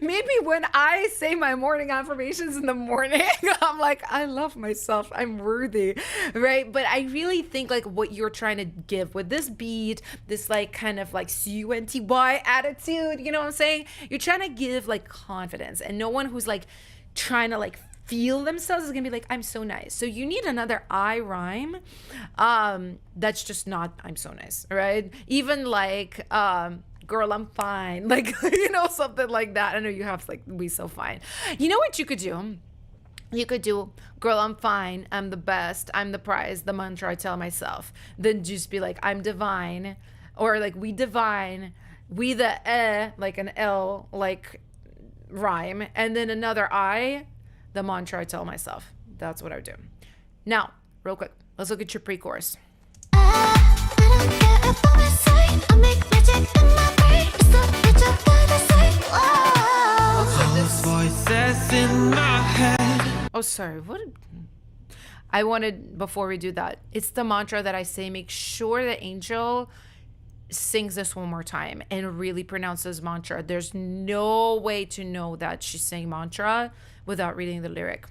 Maybe when I say my morning affirmations in the morning, I'm like, I love myself. I'm worthy, right? But I really think like what you're trying to give with this beat, this like kind of like CUNTY attitude, you know what I'm saying? You're trying to give like confidence, and no one who's like trying to like feel themselves is gonna be like, I'm so nice. So you need another I rhyme that's just not I'm so nice, right? Even like girl, I'm fine, like you know, something like that. I know you have like we so fine. You know what you could do? You could do, girl, I'm fine, I'm the best, I'm the prize, the mantra I tell myself. Then just be like, I'm divine, or like we divine, we the like an L like rhyme, and then another I, the mantra I tell myself. That's what I would do. Now, real quick, let's look at your pre-chorus. Oh, sorry. What? I wanted, before we do that, it's the mantra that I say. Make sure that Angel sings this one more time and really pronounces mantra. There's no way to know that she's saying mantra without reading the lyric.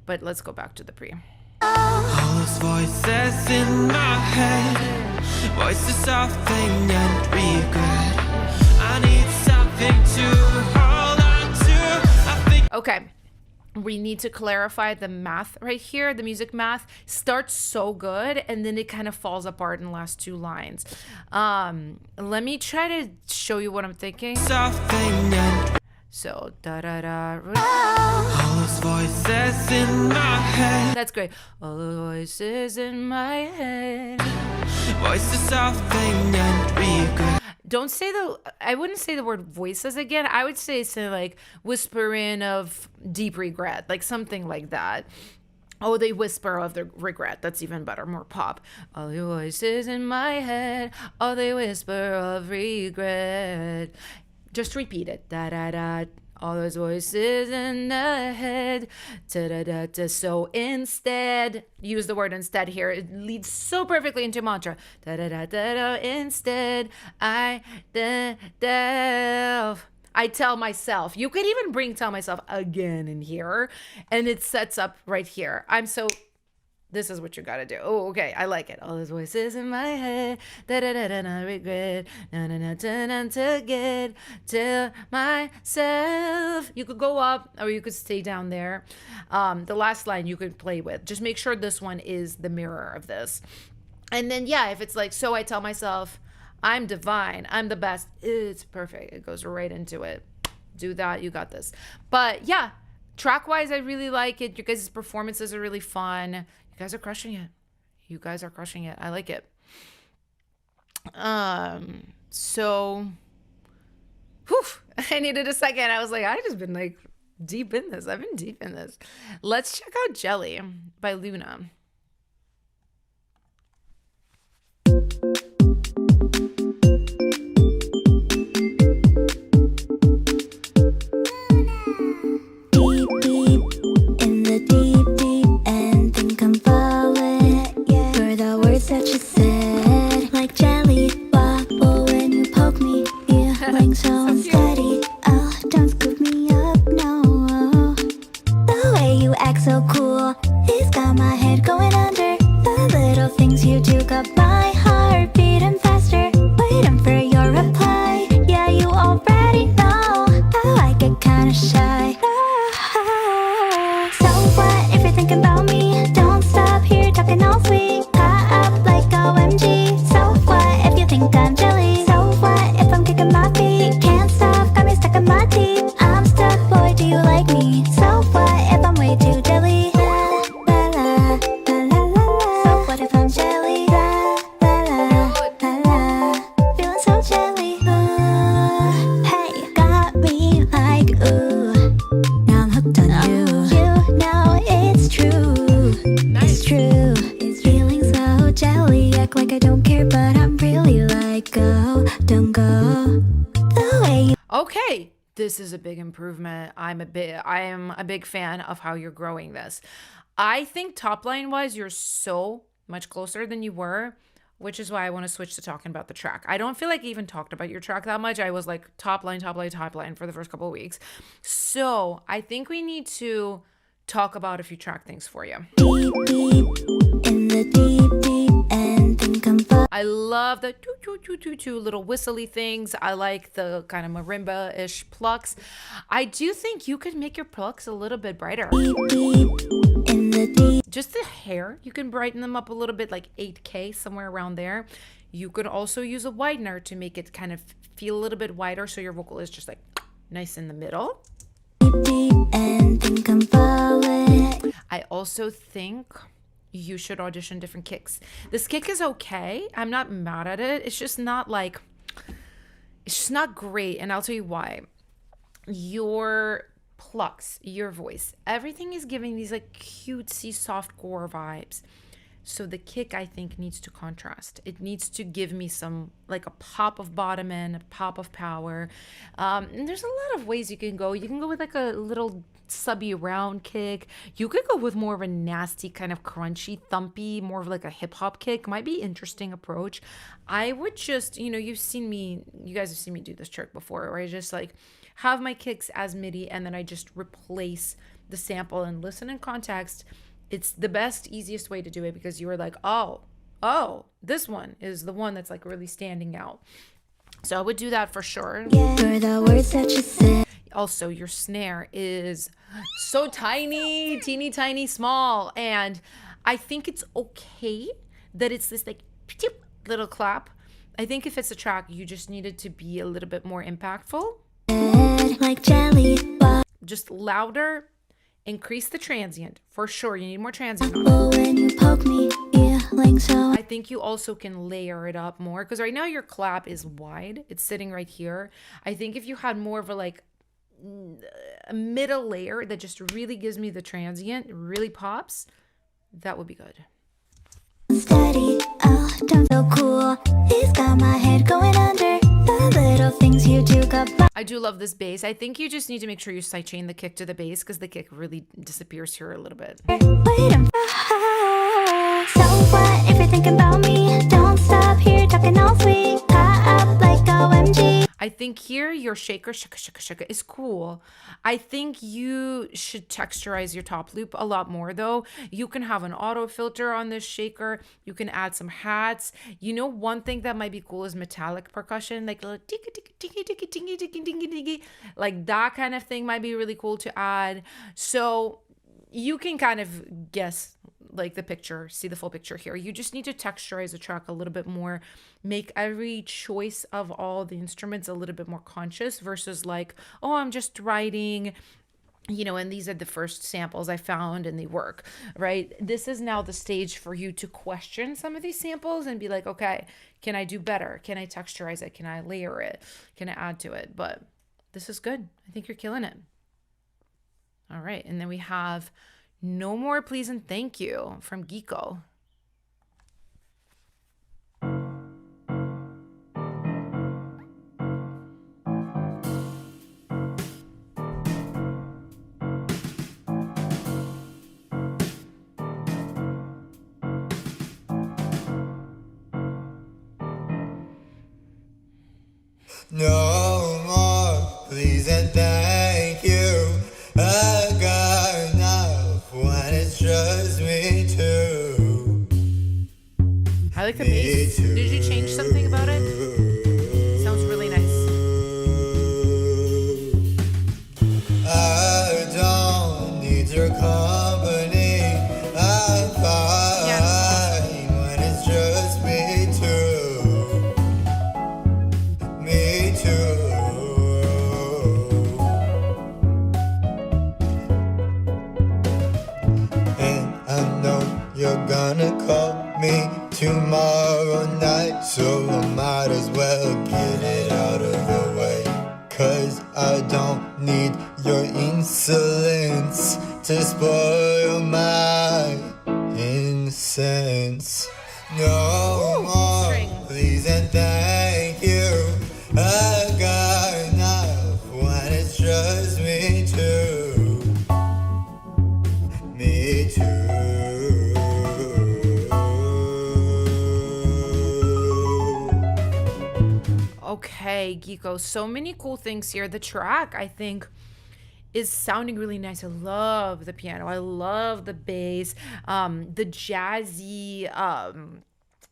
But let's go back to the pre. All those voices in my head, voices of pain and regret. I need something to hold on to. I think. Okay. We need to clarify the math right here. The music math starts so good, and then it kind of falls apart in the last two lines. Let me try to show you what I'm thinking. So da da da. All those voices in my head. That's great. All the voices in my head. Voices of pain and regret. Don't say I wouldn't say the word voices again. I would say like whispering of deep regret, like something like that. Oh, they whisper of the regret. That's even better, more pop. All the voices in my head, all they whisper of regret. Just repeat it. Da da da. All those voices in the head. Da-da-da-da. So instead, use the word instead here. It leads so perfectly into mantra. Da-da-da-da-da. Instead, I tell myself. You could even bring tell myself again in here. And it sets up right here. This is what you gotta do. Oh, okay. I like it. All those voices in my head. Da-da-da-da-da. Regret. Na-na-na-na-na. To get to myself. You could go up or you could stay down there. The last line you could play with. Just make sure this one is the mirror of this. And then, yeah, if it's like, so I tell myself, I'm divine, I'm the best. It's perfect. It goes right into it. Do that. You got this. But yeah, track-wise, I really like it. You guys' performances are really fun. You guys are crushing it. You guys are crushing it. I like it. So, whew, I needed a second. I was like, I've just been like deep in this. I've been deep in this. Let's check out Jelly by Luna. Okay, this is a big improvement. I am a big fan of how you're growing this. I think top line wise, you're so much closer than you were, which is why I want to switch to talking about the track. I don't feel like I even talked about your track that much. I was like top line for the first couple of weeks. So I think we need to talk about a few track things for you. I love the little whistly things. I like the kind of marimba-ish plucks. I do think you could make your plucks a little bit brighter. Just the hair, you can brighten them up a little bit, like 8K, somewhere around there. You could also use a widener to make it kind of feel a little bit wider so your vocal is just like nice in the middle. I also think you should audition different kicks. This kick is okay. I'm not mad at it. It's just not great. And I'll tell you why. Your plucks, your voice, everything is giving these like cutesy softcore vibes. So the kick, I think, needs to contrast. It needs to give me some, like a pop of bottom end, a pop of power. And there's a lot of ways you can go. You can go with like a little subby round kick. You could go with more of a nasty kind of crunchy, thumpy, more of like a hip hop kick. Might be interesting approach. I would just, you guys have seen me do this trick before, where I just like have my kicks as MIDI and then I just replace the sample and listen in context. It's the best, easiest way to do it because you were like, oh, this one is the one that's like really standing out. So I would do that for sure. For the words that you said. Also, your snare is so tiny, teeny tiny, small. And I think it's okay that it's this like little clap. I think if it's a track, you just need it to be a little bit more impactful. Like jelly. Just louder. Increase the transient. For sure, you need more transient on it. When you poke me, yeah, like so. I think you also can layer it up more because right now your clap is wide. It's sitting right here. I think if you had more of a like a middle layer that just really gives me the transient, really pops, that would be good. Steady, oh, don't so cool. He's got my head going under. The little things you do got I do love this bass. I think you just need to make sure you sidechain the kick to the bass because the kick really disappears here a little bit. waiting. So what if you're thinking about me? Don't stop here talking all sweet. High up like OMG. I think here your shaker shaka is cool. I think you should texturize your top loop a lot more though. You can have an auto filter on this shaker. You can add some hats. You know, one thing that might be cool is metallic percussion, like a little tiki tiki tiki tiki tiki tiki tiki tiki, like that kind of thing might be really cool to add. So you can kind of guess like the picture, see the full picture here. You just need to texturize the track a little bit more, make every choice of all the instruments a little bit more conscious versus like, oh, I'm just writing, you know, and these are the first samples I found and they work, right? This is now the stage for you to question some of these samples and be like, okay, can I do better? Can I texturize it? Can I layer it? Can I add to it? But this is good. I think you're killing it. All right. And then we have No More Please and Thank You from Geeko. No more, please and thank you. I got enough when it's just me too. I like the bass. Did you change something about it? Sounds really nice. I don't need your company. I'm fine when it's just me too. Me too. And I know you're gonna call me tomorrow night, so I might as well get it out of the way. 'Cause I don't need your insolence to spoil my innocence. No more, string. please and thank you. I got enough when it's just me too. Me too. Okay, Geeko, so many cool things here. The track, I think, is sounding really nice. I love the piano. I love the bass. The jazzy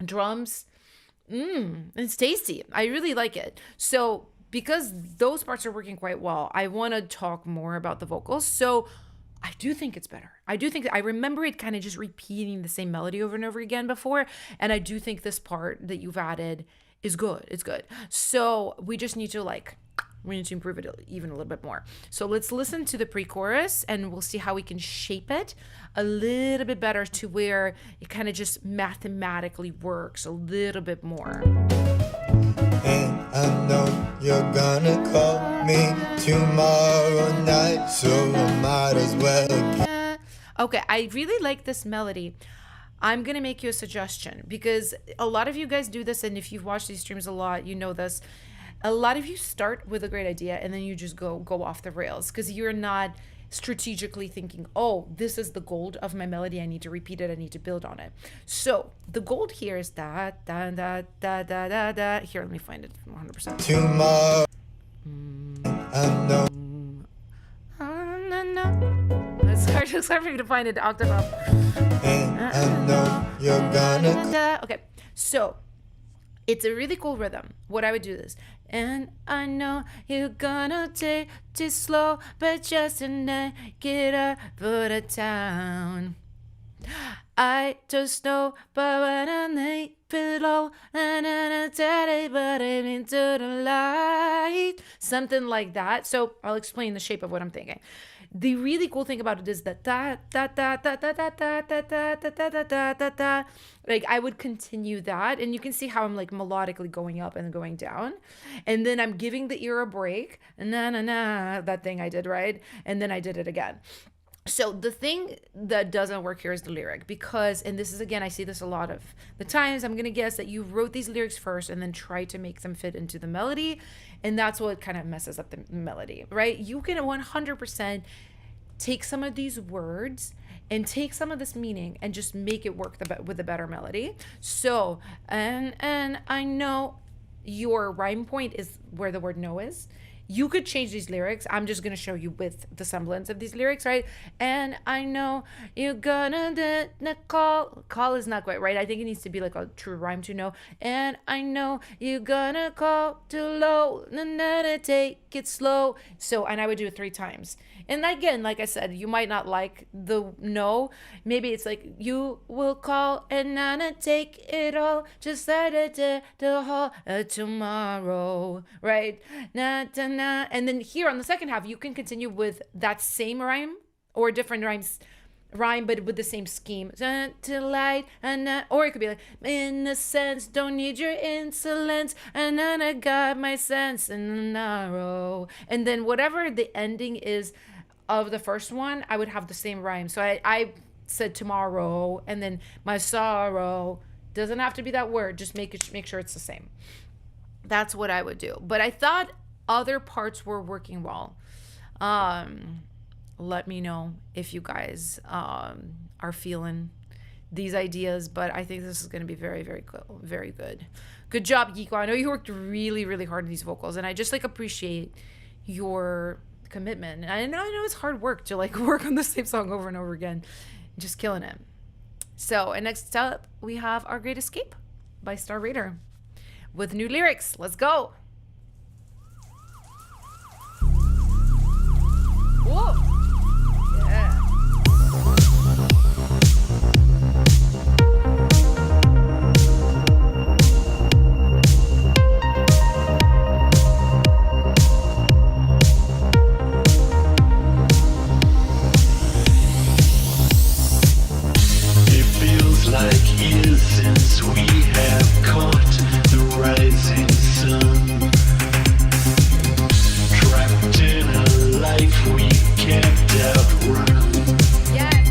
drums. It's tasty. I really like it. So because those parts are working quite well, I want to talk more about the vocals. So I do think it's better. I remember it kind of just repeating the same melody over and over again before. And I do think this part that you've added is good. It's good. So we just need to improve it even a little bit more. So let's listen to the pre-chorus and we'll see how we can shape it a little bit better to where it kind of just mathematically works a little bit more. And I know you're gonna call me tomorrow night, so I might as well. Okay, I really like this melody. I'm going to make you a suggestion because a lot of you guys do this, and if you've watched these streams a lot, you know this. A lot of you start with a great idea and then you just go off the rails because you're not strategically thinking, oh, this is the gold of my melody. I need to repeat it. I need to build on it. So the gold here is da, da, da, da, da, da, da. Here, let me find it 100%. Tomorrow, I know. It's hard for me to find it octave up. And I know you're gonna. Okay, so it's a really cool rhythm. What I would do is, and I know you're gonna take it slow, but just tonight, get up for the town. I just know, but when I lay below, and I tell it, but I'm into the light. Something like that. So I'll explain the shape of what I'm thinking. The really cool thing about it is that da da da da da da da da da da da da da da. Like I would continue that, and you can see how I'm like melodically going up and going down, and then I'm giving the ear a break. Na na na, that thing I did right, and then I did it again. So the thing that doesn't work here is the lyric, because, and this is, again, I see this a lot of the times, I'm going to guess that you wrote these lyrics first and then try to make them fit into the melody. And that's what kind of messes up the melody, right? You can 100% take some of these words and take some of this meaning and just make it work with a better melody. So, and I know your rhyme point is where the word no is. You could change these lyrics. I'm just going to show you with the semblance of these lyrics, right? And I know you're gonna call is not quite right. I think it needs to be like a true rhyme to know. And I know you're gonna call too low, take it slow. So, and I would do it 3 times. And again, like I said, you might not like the no. Maybe it's like, you will call and not take it all, just let it the whole tomorrow, right? And then here on the second half, you can continue with that same rhyme or different rhyme, but with the same scheme. To light, or it could be like, in a sense, don't need your insolence, and then I got my sense in the narrow. And then whatever the ending is of the first one, I would have the same rhyme. So I said tomorrow, and then my sorrow. Doesn't have to be that word. Just make sure it's the same. That's what I would do. But I thought other parts were working well. Let me know if you guys are feeling these ideas, but I think this is going to be very, very cool, very good. Good job, Geeko. I know you worked really, really hard on these vocals, and I just appreciate your commitment. And I know it's hard work to work on the same song over and over again. Just killing it. So, and next up we have Our Great Escape by Star Raider with new lyrics. Let's go. Whoa. Yeah. Like years since we have caught the rising sun, trapped in a life we can't outrun. Yes.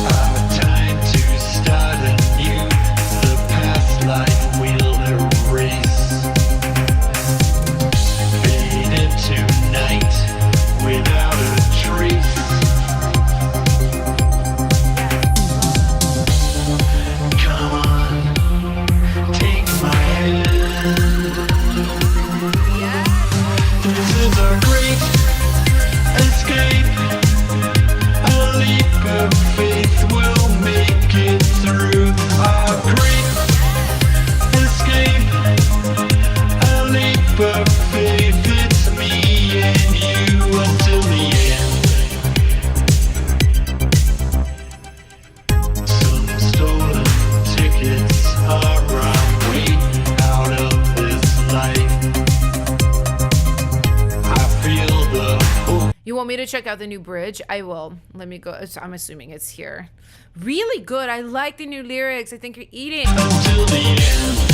Our time to start anew, the past life we'll erase, fade into night without a trace. Me to check out the new bridge. I will. Let me go. I'm assuming it's here. Really good. I like the new lyrics. I think you're eating. Until the end.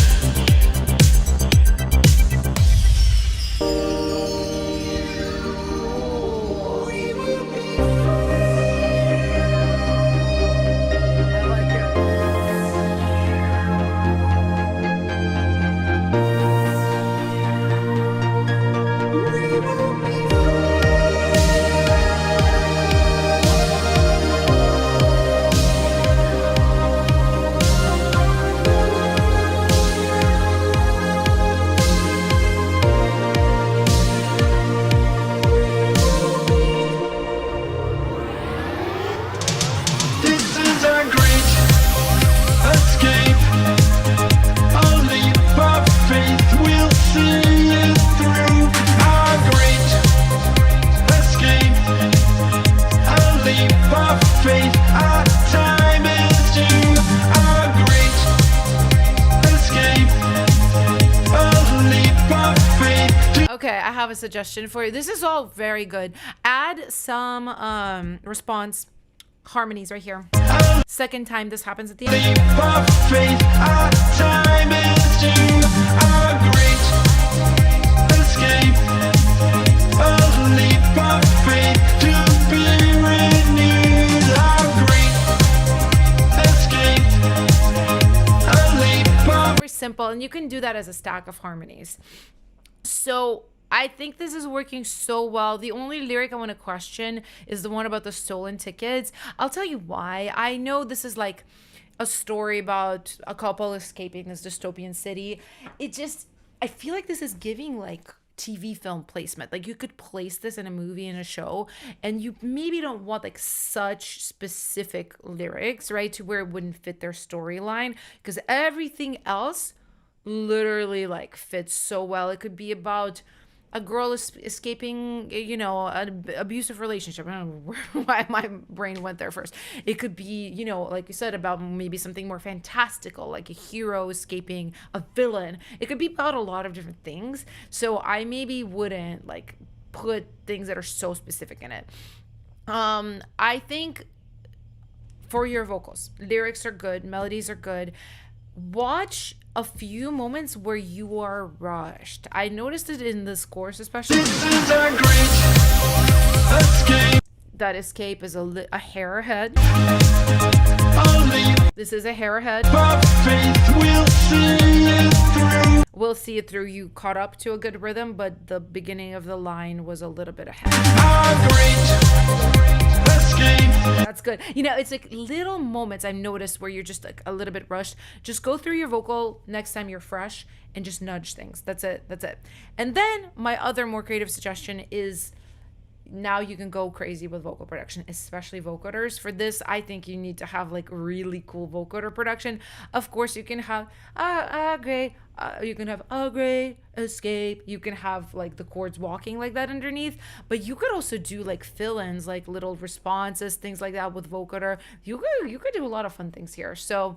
A suggestion for you. This is all very good. Add some response harmonies right here. Second time this happens at the end. Escape, a leap of simple, and you can do that as a stack of harmonies. So I think this is working so well. The only lyric I want to question is the one about the stolen tickets. I'll tell you why. I know this is like a story about a couple escaping this dystopian city. I feel like this is giving like TV film placement. Like you could place this in a movie, in a show, and you maybe don't want like such specific lyrics, right? To where it wouldn't fit their storyline, because everything else literally like fits so well. It could be about a girl escaping, an abusive relationship. I don't know why my brain went there first. It could be, like you said, about maybe something more fantastical, like a hero escaping a villain. It could be about a lot of different things. So I maybe wouldn't like put things that are so specific in it. I think for your vocals, lyrics are good, melodies are good. Watch a few moments where you are rushed. I noticed it in this course, especially. This is a great escape. That escape is a hair ahead. This is a hair ahead. We'll see it through. We'll see it through. You caught up to a good rhythm, but the beginning of the line was a little bit ahead. A great escape. That's good. It's like little moments I've noticed where you're just like a little bit rushed. Just go through your vocal next time you're fresh and just nudge things. That's it. And then my other more creative suggestion is now you can go crazy with vocal production, especially vocoders. For this, I think you need to have like really cool vocoder production. Of course, you can have great. You can have a great escape. You can have like the chords walking like that underneath. But you could also do like fill-ins, like little responses, things like that with vocoder. You could do a lot of fun things here. So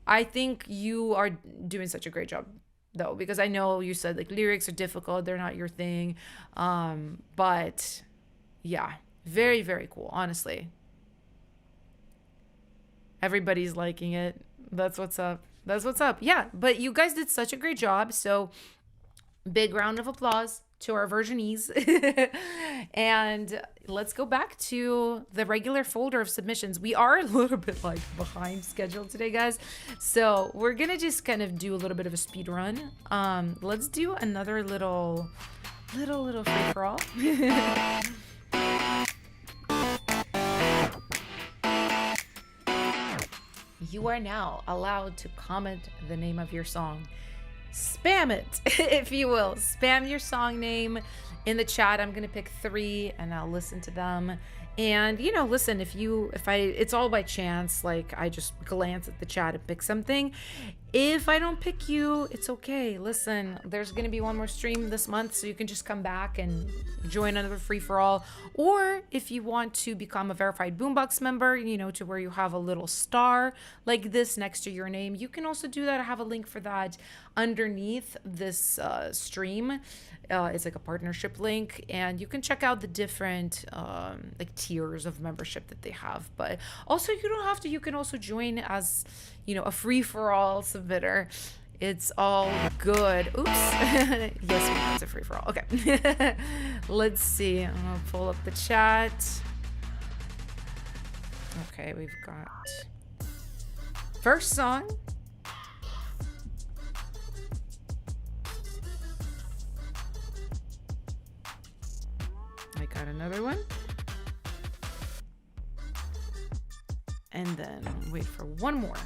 I think you are doing such a great job, though, because I know you said like lyrics are difficult. They're not your thing. But yeah, very, very cool, honestly. Everybody's liking it. That's what's up. Yeah, but you guys did such a great job. So big round of applause to our versionees. And let's go back to the regular folder of submissions. We are a little bit like behind schedule today, guys. So we're going to just kind of do a little bit of a speed run. Let's do another little free for all. You are now allowed to comment the name of your song. Spam it, if you will. Spam your song name in the chat. I'm gonna pick 3 and I'll listen to them. And listen, it's all by chance. Like I just glance at the chat and pick something. If I don't pick you, it's okay. Listen, there's gonna be one more stream this month, so you can just come back and join another free for all. Or if you want to become a verified Boombox member, to where you have a little star like this next to your name, you can also do that. I have a link for that underneath this stream. It's like a partnership link, and you can check out the different like tiers of membership that they have. But also, you don't have to. You can also join as a free-for-all submitter. It's all good. Oops. Yes, it's a free-for-all. Okay. Let's see. I'm gonna pull up the chat. Okay, we've got first song. I got another one. And then wait for one more.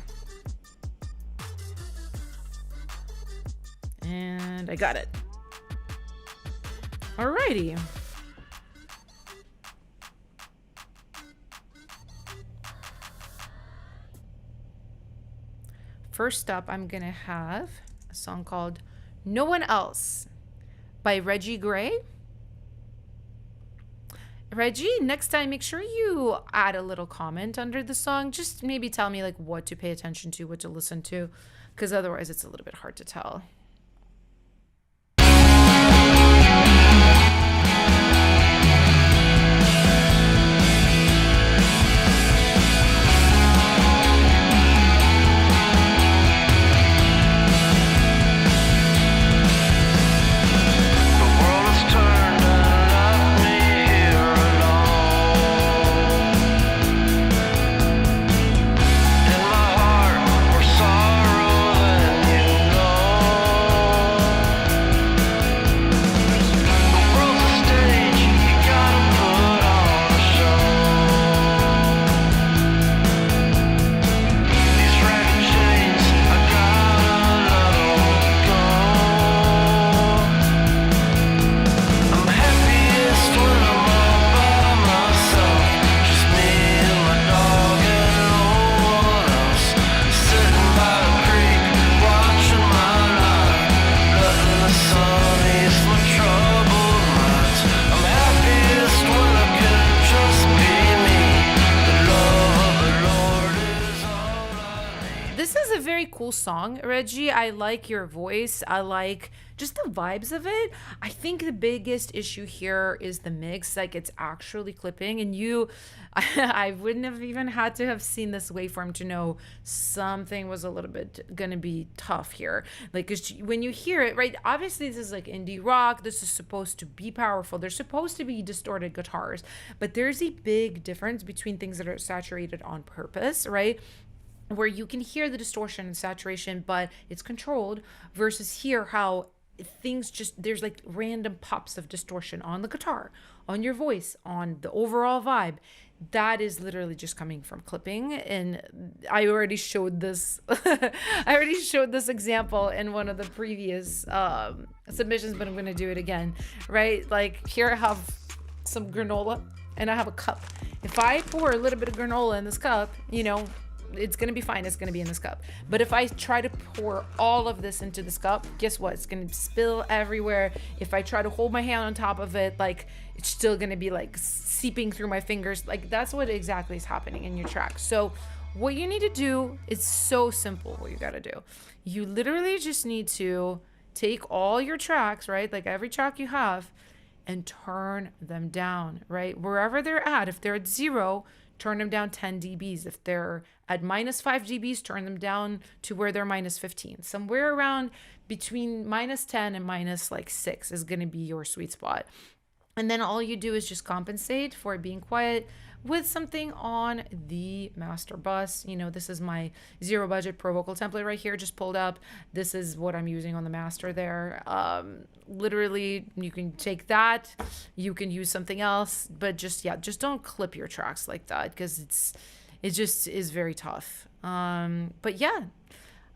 And I got it. Alrighty. First up, I'm gonna have a song called No One Else by Reggie Gray. Reggie, next time, make sure you add a little comment under the song. Just maybe tell me like what to pay attention to, what to listen to, because otherwise it's a little bit hard to tell. In my heart, more sorrow than you know. cool song, Reggie. I like your voice. I like just the vibes of it. I think the biggest issue here is the mix. Like, it's actually clipping, and I wouldn't have even had to have seen this waveform to know something was a little bit gonna be tough here. Like, 'cause when you hear it, right? Obviously, this is like indie rock. This is supposed to be powerful. There's supposed to be distorted guitars, but there's a big difference between things that are saturated on purpose, right? Where you can hear the distortion and saturation, but it's controlled, versus here how things just, there's like random pops of distortion on the guitar, on your voice, on the overall vibe. That is literally just coming from clipping. And I already showed this example in one of the previous submissions, but I'm going to do it again, right? Like, here I have some granola and I have a cup. If I pour a little bit of granola in this cup, you know, it's going to be fine. It's going to be in this cup. But if I try to pour all of this into this cup, guess what? It's going to spill everywhere. If I try to hold my hand on top of it, like, it's still going to be like seeping through my fingers. Like, that's what exactly is happening in your track. So what you need to do is so simple. What you got to do, you literally just need to take all your tracks, right? Like every track you have, and turn them down, right? Wherever they're at. If they're at 0, turn them down 10 dBs. If they're at -5 dBs, turn them down to where they're -15. Somewhere around between -10 and -6 is going to be your sweet spot. And then all you do is just compensate for it being quiet with something on the master bus. You know, this is my 0 budget pro vocal template right here, just pulled up. This is what I'm using on the master there. Literally, you can take that, you can use something else, but just don't clip your tracks like that, because it just is very tough. But yeah,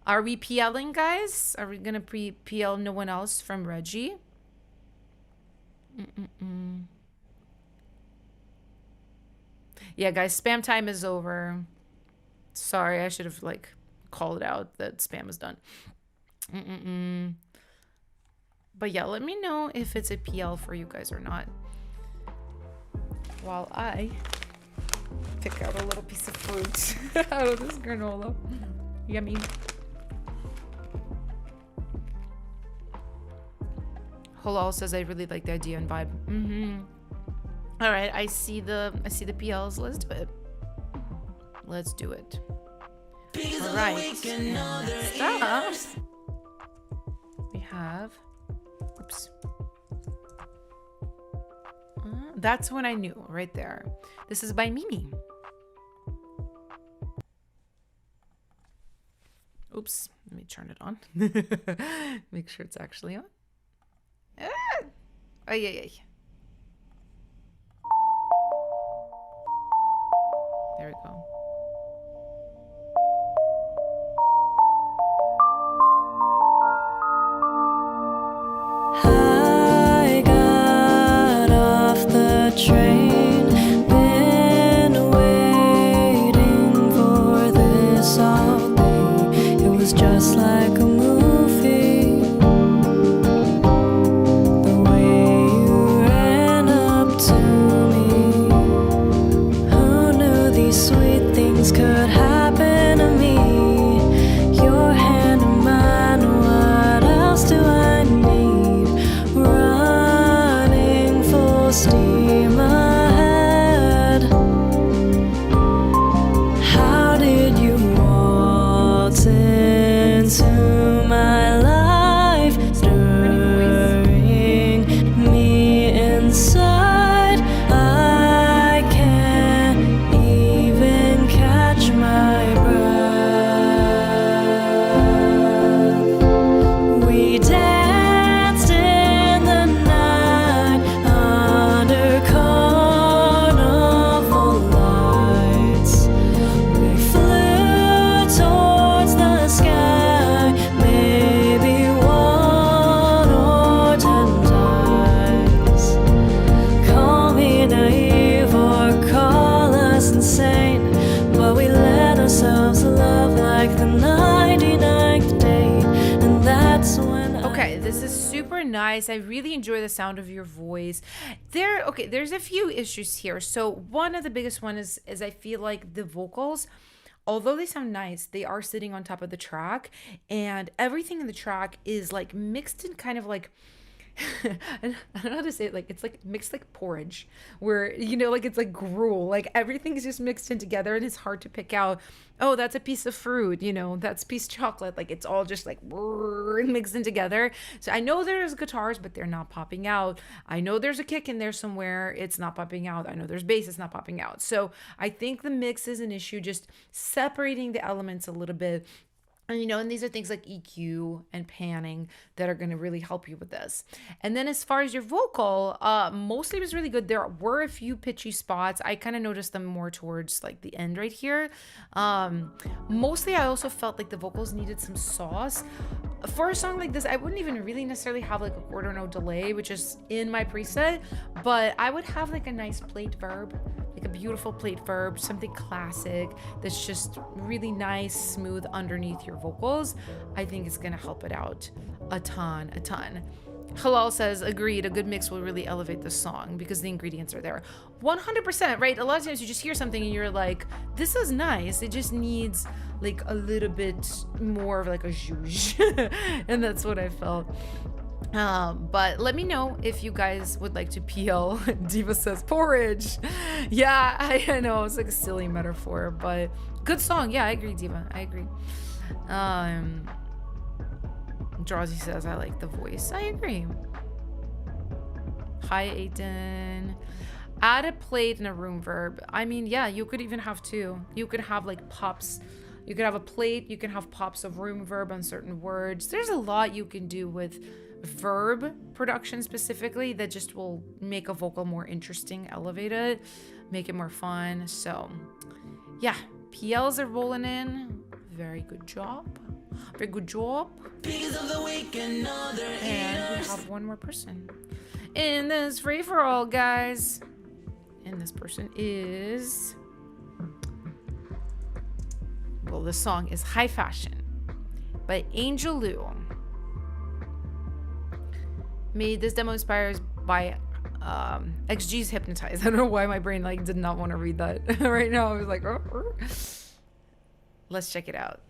are we PLing, guys? Are we gonna PL no one else from Reggie? Yeah, guys, spam time is over. Sorry, I should have like called it out that spam is done. But yeah, let me know if it's a PL for you guys or not, while I pick out a little piece of fruit out of this granola. Yummy. Halal says I really like the idea and vibe. All right, I see the PLs. Let's do it. All right. Next up, we have. Oops. That's When I Knew, right there. This is by Mimi. Oops. Let me turn it on. Make sure it's actually on. Oh, yeah. There we go. I got off the train, been waiting for this all day. It was just like a movie. The way you ran up to me. Who knew these sweet things could happen to me? Your hand in mine, what else do I need? Running full steam ahead. How did you waltz into my life, stirring me inside? I can't even catch my breath. We danced in the night under carnival lights. We flew towards the sky, maybe 1 or 10 times. Call me naive or call us insane, but we let ourselves love like the 99th day, and that's when Okay, this is super nice. I really enjoy the sound of your voice. There's a few issues here. So one of the biggest one is I feel like the vocals although they sound nice, they are sitting on top of the track, and everything in the track is like mixed in kind of like I don't know how to say it, like it's like mixed like porridge, where like it's like gruel, like everything is just mixed in together, and it's hard to pick out, oh, that's a piece of fruit, that's a piece of chocolate, like it's all just like mixed in together. So I know there's guitars, but they're not popping out. I know there's a kick in there somewhere, it's not popping out. I know there's bass, it's not popping out. So I think the mix is an issue, just separating the elements a little bit. And these are things like EQ and panning that are going to really help you with this. And then as far as your vocal, mostly it was really good. There were a few pitchy spots. I kind of noticed them more towards like the end right here. Mostly I also felt like the vocals needed some sauce. For a song like this, I wouldn't even really necessarily have like a quarter note delay, which is in my preset, but I would have like a nice plate verb, like a beautiful plate verb, something classic that's just really nice, smooth underneath your vocals. I think it's gonna help it out a ton. Halal says, agreed, a good mix will really elevate the song because the ingredients are there. 100%, right? A lot of times you just hear something and you're like, this is nice, it just needs like a little bit more of like a zhuzh. And that's what I felt. But let me know if you guys would like to PL. Diva says porridge. Yeah, I know it's like a silly metaphor, but good song. Yeah, I agree, Diva. I agree. Drowsy says, I like the voice. I agree. Hi, Aiden. Add a plate and a room verb. I mean, yeah, you could even have two. You could have like pops. You could have a plate. You can have pops of room verb on certain words. There's a lot you can do with verb production specifically that just will make a vocal more interesting, elevate it, make it more fun. So yeah, PLs are rolling in. Very good job. Very good job. And we have one more person in this free for all, guys. And this person is, well, the song is High Fashion by Angelou. Made this demo inspired by XG's Hypnotize. I don't know why my brain like did not want to read that right now. I was like, oh. Let's check it out.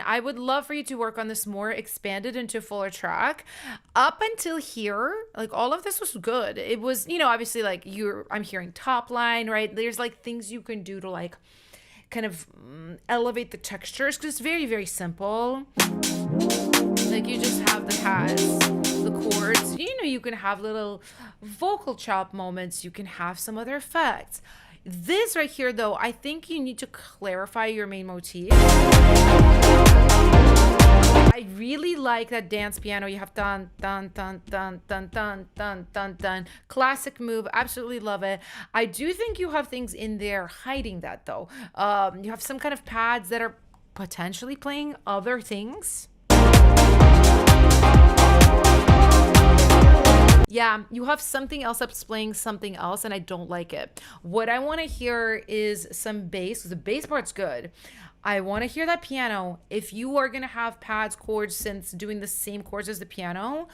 I would love for you to work on this more, expanded into a fuller track. Up until here, like all of this was good. It was, obviously like I'm hearing top line, right? There's like things you can do to like kind of elevate the textures because it's very, very simple. Like you just have the pads, the chords, you can have little vocal chop moments. You can have some other effects. This right here, though, I think you need to clarify your main motif. I really like that dance piano. You have dun, dun, dun, dun, dun, dun, dun, dun, dun. Classic move. Absolutely love it. I do think you have things in there hiding that, though. You have some kind of pads that are potentially playing other things. Yeah, you have something else that's playing something else, and I don't like it. What I want to hear is some bass. The bass part's good. I want to hear that piano. If you are going to have pads, chords, synths doing the same chords as the piano,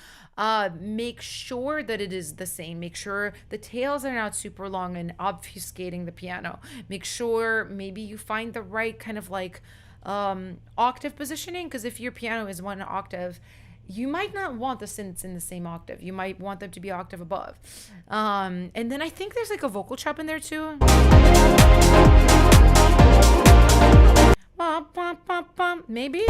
make sure that it is the same. Make sure the tails are not super long and obfuscating the piano. Make sure maybe you find the right kind of like octave positioning, because if your piano is one octave, you might not want the synths in the same octave. You might want them to be octave above. And then I think there's like a vocal chop in there too. Maybe.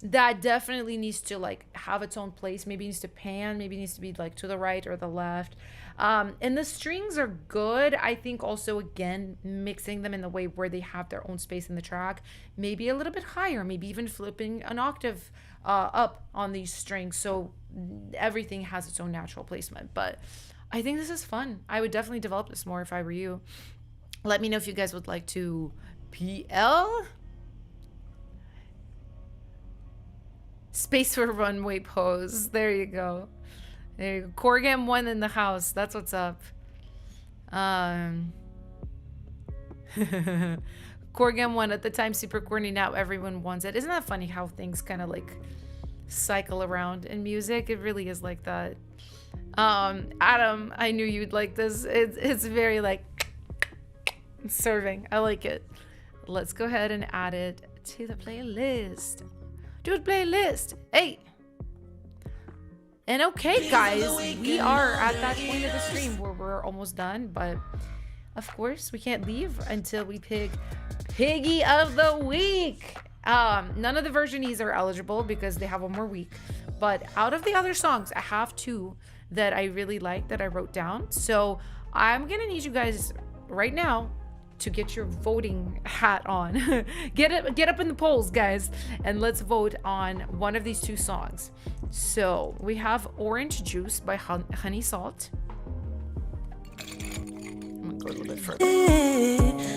that definitely needs to like have its own place. Maybe it needs to pan, maybe it needs to be like to the right or the left. And the strings are good. I think also, again, mixing them in the way where they have their own space in the track, maybe a little bit higher, maybe even flipping an octave up on these strings, so everything has its own natural placement. But I think this is fun. I would definitely develop this more if I were you. Let me know if you guys would like to PL. Space for runway pose. There you go. There you go. Corgam 1 in the house. That's what's up. Corgam 1 at the time, super corny. Now everyone wants it. Isn't that funny how things kind of like cycle around in music? It really is like that. Adam, I knew you'd like this. It's very like serving. I like it. Let's go ahead and add it to the playlist. Dude, playlist. Hey. And okay, guys, we are at that point of the stream where we're almost done, but of course we can't leave until we pick Piggy of the Week. None of the versionees are eligible because they have one more week, but out of the other songs, I have 2 that I really like that I wrote down. So I'm gonna need you guys right now to get your voting hat on. Get up in the polls, guys, and let's vote on one of these 2 songs. So we have Orange Juice by Honey Salt. I'm gonna go a little bit further.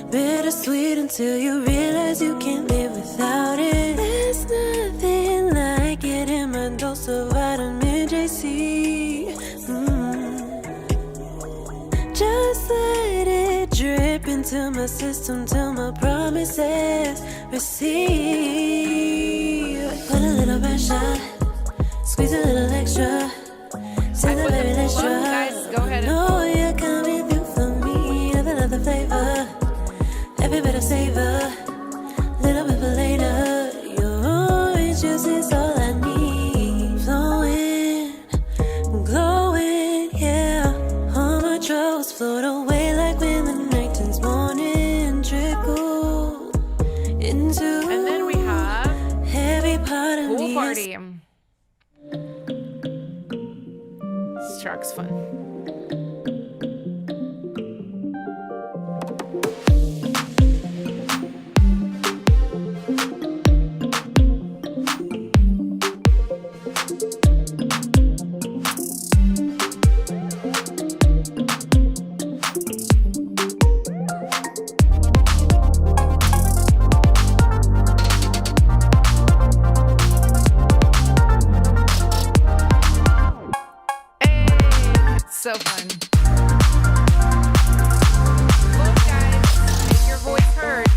Bittersweet until you realize you can't live without it. There's nothing like getting my dose of vitamin JC. Just let it drip into my system till my promises receive. Put a little pressure, squeeze a little extra. Say the baby, let's try. Guys, go ahead and know you're coming through for me. Another flavor, every bit of savor. Little bit later, your orange juice is all I need. Flowing, glowing, yeah. All my troubles float away like when the night turns morning. Trickle into. And then we have every part of Pool me. Party. This track's fun. So fun. Look, guys, make your voice heard.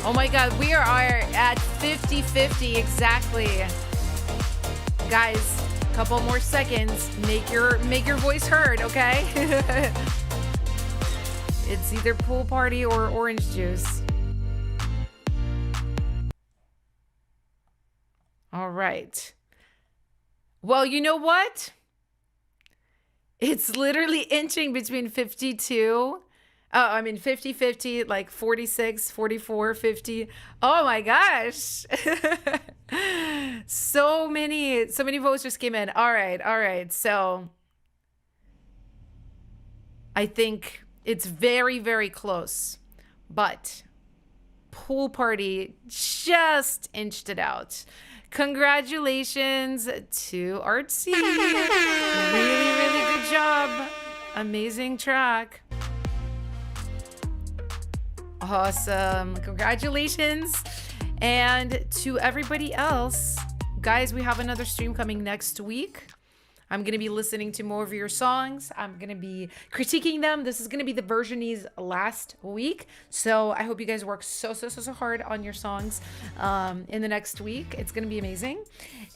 Oh my God, we are at 50-50 exactly. Guys, couple more seconds. Make your voice heard, okay? It's either Pool Party or Orange Juice. All right. Well, you know what? It's literally inching between 50-50, like 46, 44, 50. Oh my gosh. So many votes just came in. All right. So I think it's very, very close, but Pool Party just inched it out. Congratulations to Artsy. Really, really good job. Amazing track. Awesome. Congratulations. And to everybody else, guys, we have another stream coming next week. I'm going to be listening to more of your songs. I'm going to be critiquing them. This is going to be the versionees last week. So I hope you guys work so hard on your songs in the next week. It's going to be amazing.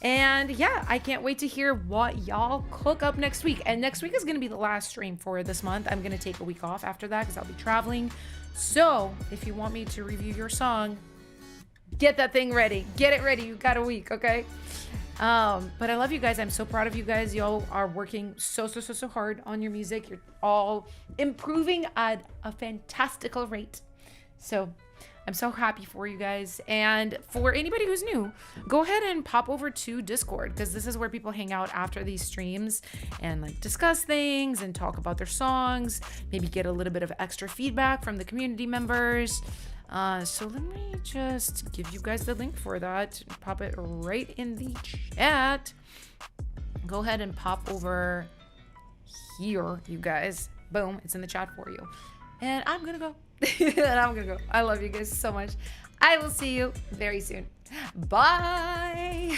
And yeah, I can't wait to hear what y'all cook up next week. And next week is going to be the last stream for this month. I'm going to take a week off after that because I'll be traveling. So if you want me to review your song, Get that thing ready. Get it ready. You got a week, okay? But I love you guys. I'm so proud of you guys. Y'all are working so hard on your music. You're all improving at a fantastical rate. So I'm so happy for you guys. And for anybody who's new, go ahead and pop over to Discord, because this is where people hang out after these streams and like discuss things and talk about their songs, maybe get a little bit of extra feedback from the community members. So let me just give you guys the link for that. Pop it right in the chat. Go ahead and pop over here, you guys. Boom, it's in the chat for you. And I'm gonna go. I love you guys so much. I will see you very soon. Bye.